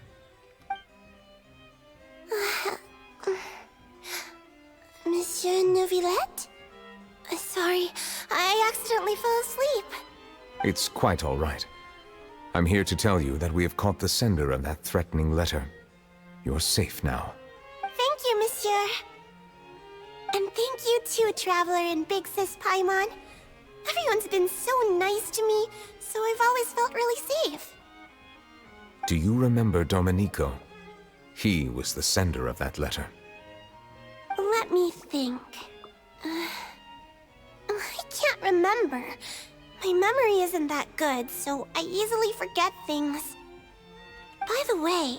Monsieur Neuvillette? Sorry, I accidentally fell asleep. It's quite all right. I'm here to tell you that we have caught the sender of that threatening letter. You're safe now. Thank you, Monsieur. And thank you too, Traveler and Big Sis Paimon. Everyone's been so nice to me, so I've always felt really safe. Do you remember Domenico? He was the sender of that letter. Let me think. I can't remember. My memory isn't that good, so I easily forget things. By the way,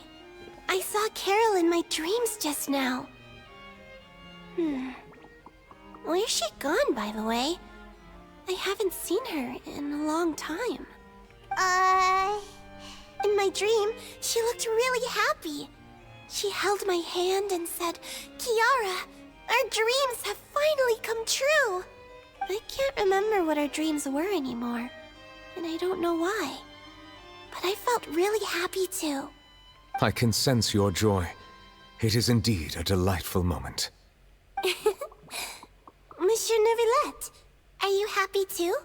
I saw Carol in my dreams just now. Where's she gone, by the way? I haven't seen her in a long time. In my dream, she looked really happy. She held my hand and said, "Kiara, our dreams have finally come true." I can't remember what our dreams were anymore, and I don't know why. But I felt really happy too. I can sense your joy. It is indeed a delightful moment. Monsieur Neuvillette, are you happy too?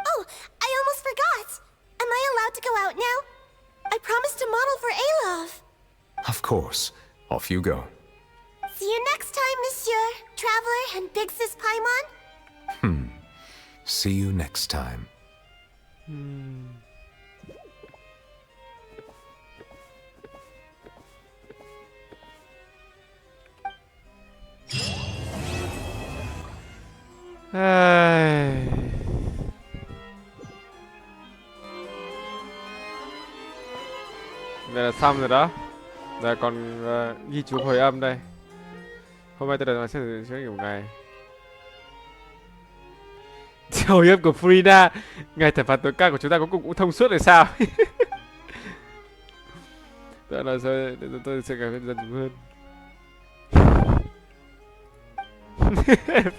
Oh, I almost forgot! Am I allowed to go out now? I promised to model for Alov. Of course. Off you go. See you next time, Monsieur, Traveler, and Big Sis Paimon. See you next time. Vậy là xong rồi đó. Giờ còn ghi chú hồi âm đây. Hôm nay tôi đã nói sẽ kiểu ngày. Hồi âm của Frida. Ngày thẩm phán tối cao của chúng ta cuối cùng cũng thông suốt rồi sao? Tôi sẽ cảm thấy giận hơn.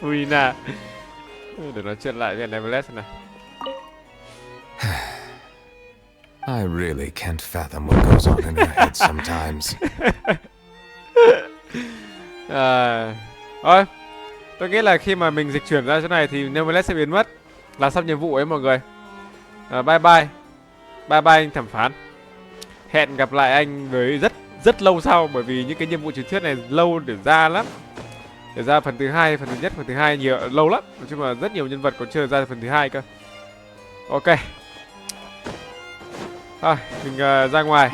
Furina. Để nói chuyện lại với Neuvillette này. I really can't fathom what goes on in her head sometimes. Thôi, tôi nghĩ là khi mà mình dịch chuyển ra chỗ này thì Neuvillette sẽ biến mất. Là xong nhiệm vụ ấy mọi người. Bye bye. Bye bye anh thẩm phán. Hẹn gặp lại anh với rất lâu sau, bởi vì những cái nhiệm vụ truyền thuyết này lâu để ra lắm. Để ra phần thứ hai, phần thứ nhất, phần thứ hai nhiều lâu lắm. Nói chung là rất nhiều nhân vật còn chưa ra phần thứ hai cơ. Ok. Thôi, mình ra ngoài.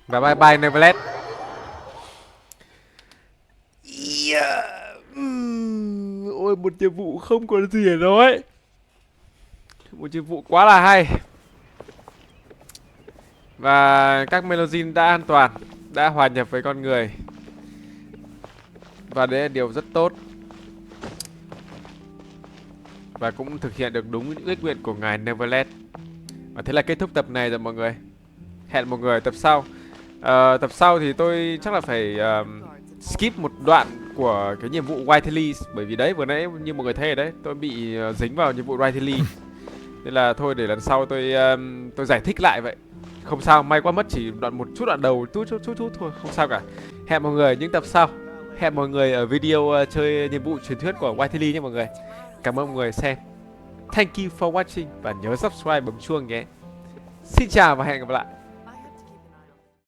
Và bye bye Neuvillette. Yeah. Ôi, một nhiệm vụ không còn gì để nói. Một nhiệm vụ quá là hay. Và các Melusine đã an toàn, đã hòa nhập với con người. Và đấy là điều rất tốt. Và cũng thực hiện được đúng những ước nguyện của ngài Neuvillette. Và thế là kết thúc tập này rồi mọi người. Hẹn mọi người tập sau. Tập sau thì tôi chắc là phải skip một đoạn của cái nhiệm vụ Whiteley. Bởi vì đấy vừa nãy như mọi người thấy ở đấy, tôi bị dính vào nhiệm vụ Whiteley. Nên là thôi để lần sau tôi giải thích lại vậy. Không sao, may quá mất chỉ một chút đoạn đầu chút thôi, không sao cả. Hẹn mọi người những tập sau. Hẹn mọi người ở video chơi nhiệm vụ truyền thuyết của Whiteley nhé mọi người. Cảm ơn mọi người xem. Thank you for watching và nhớ subscribe bấm chuông nhé. Xin chào và hẹn gặp lại.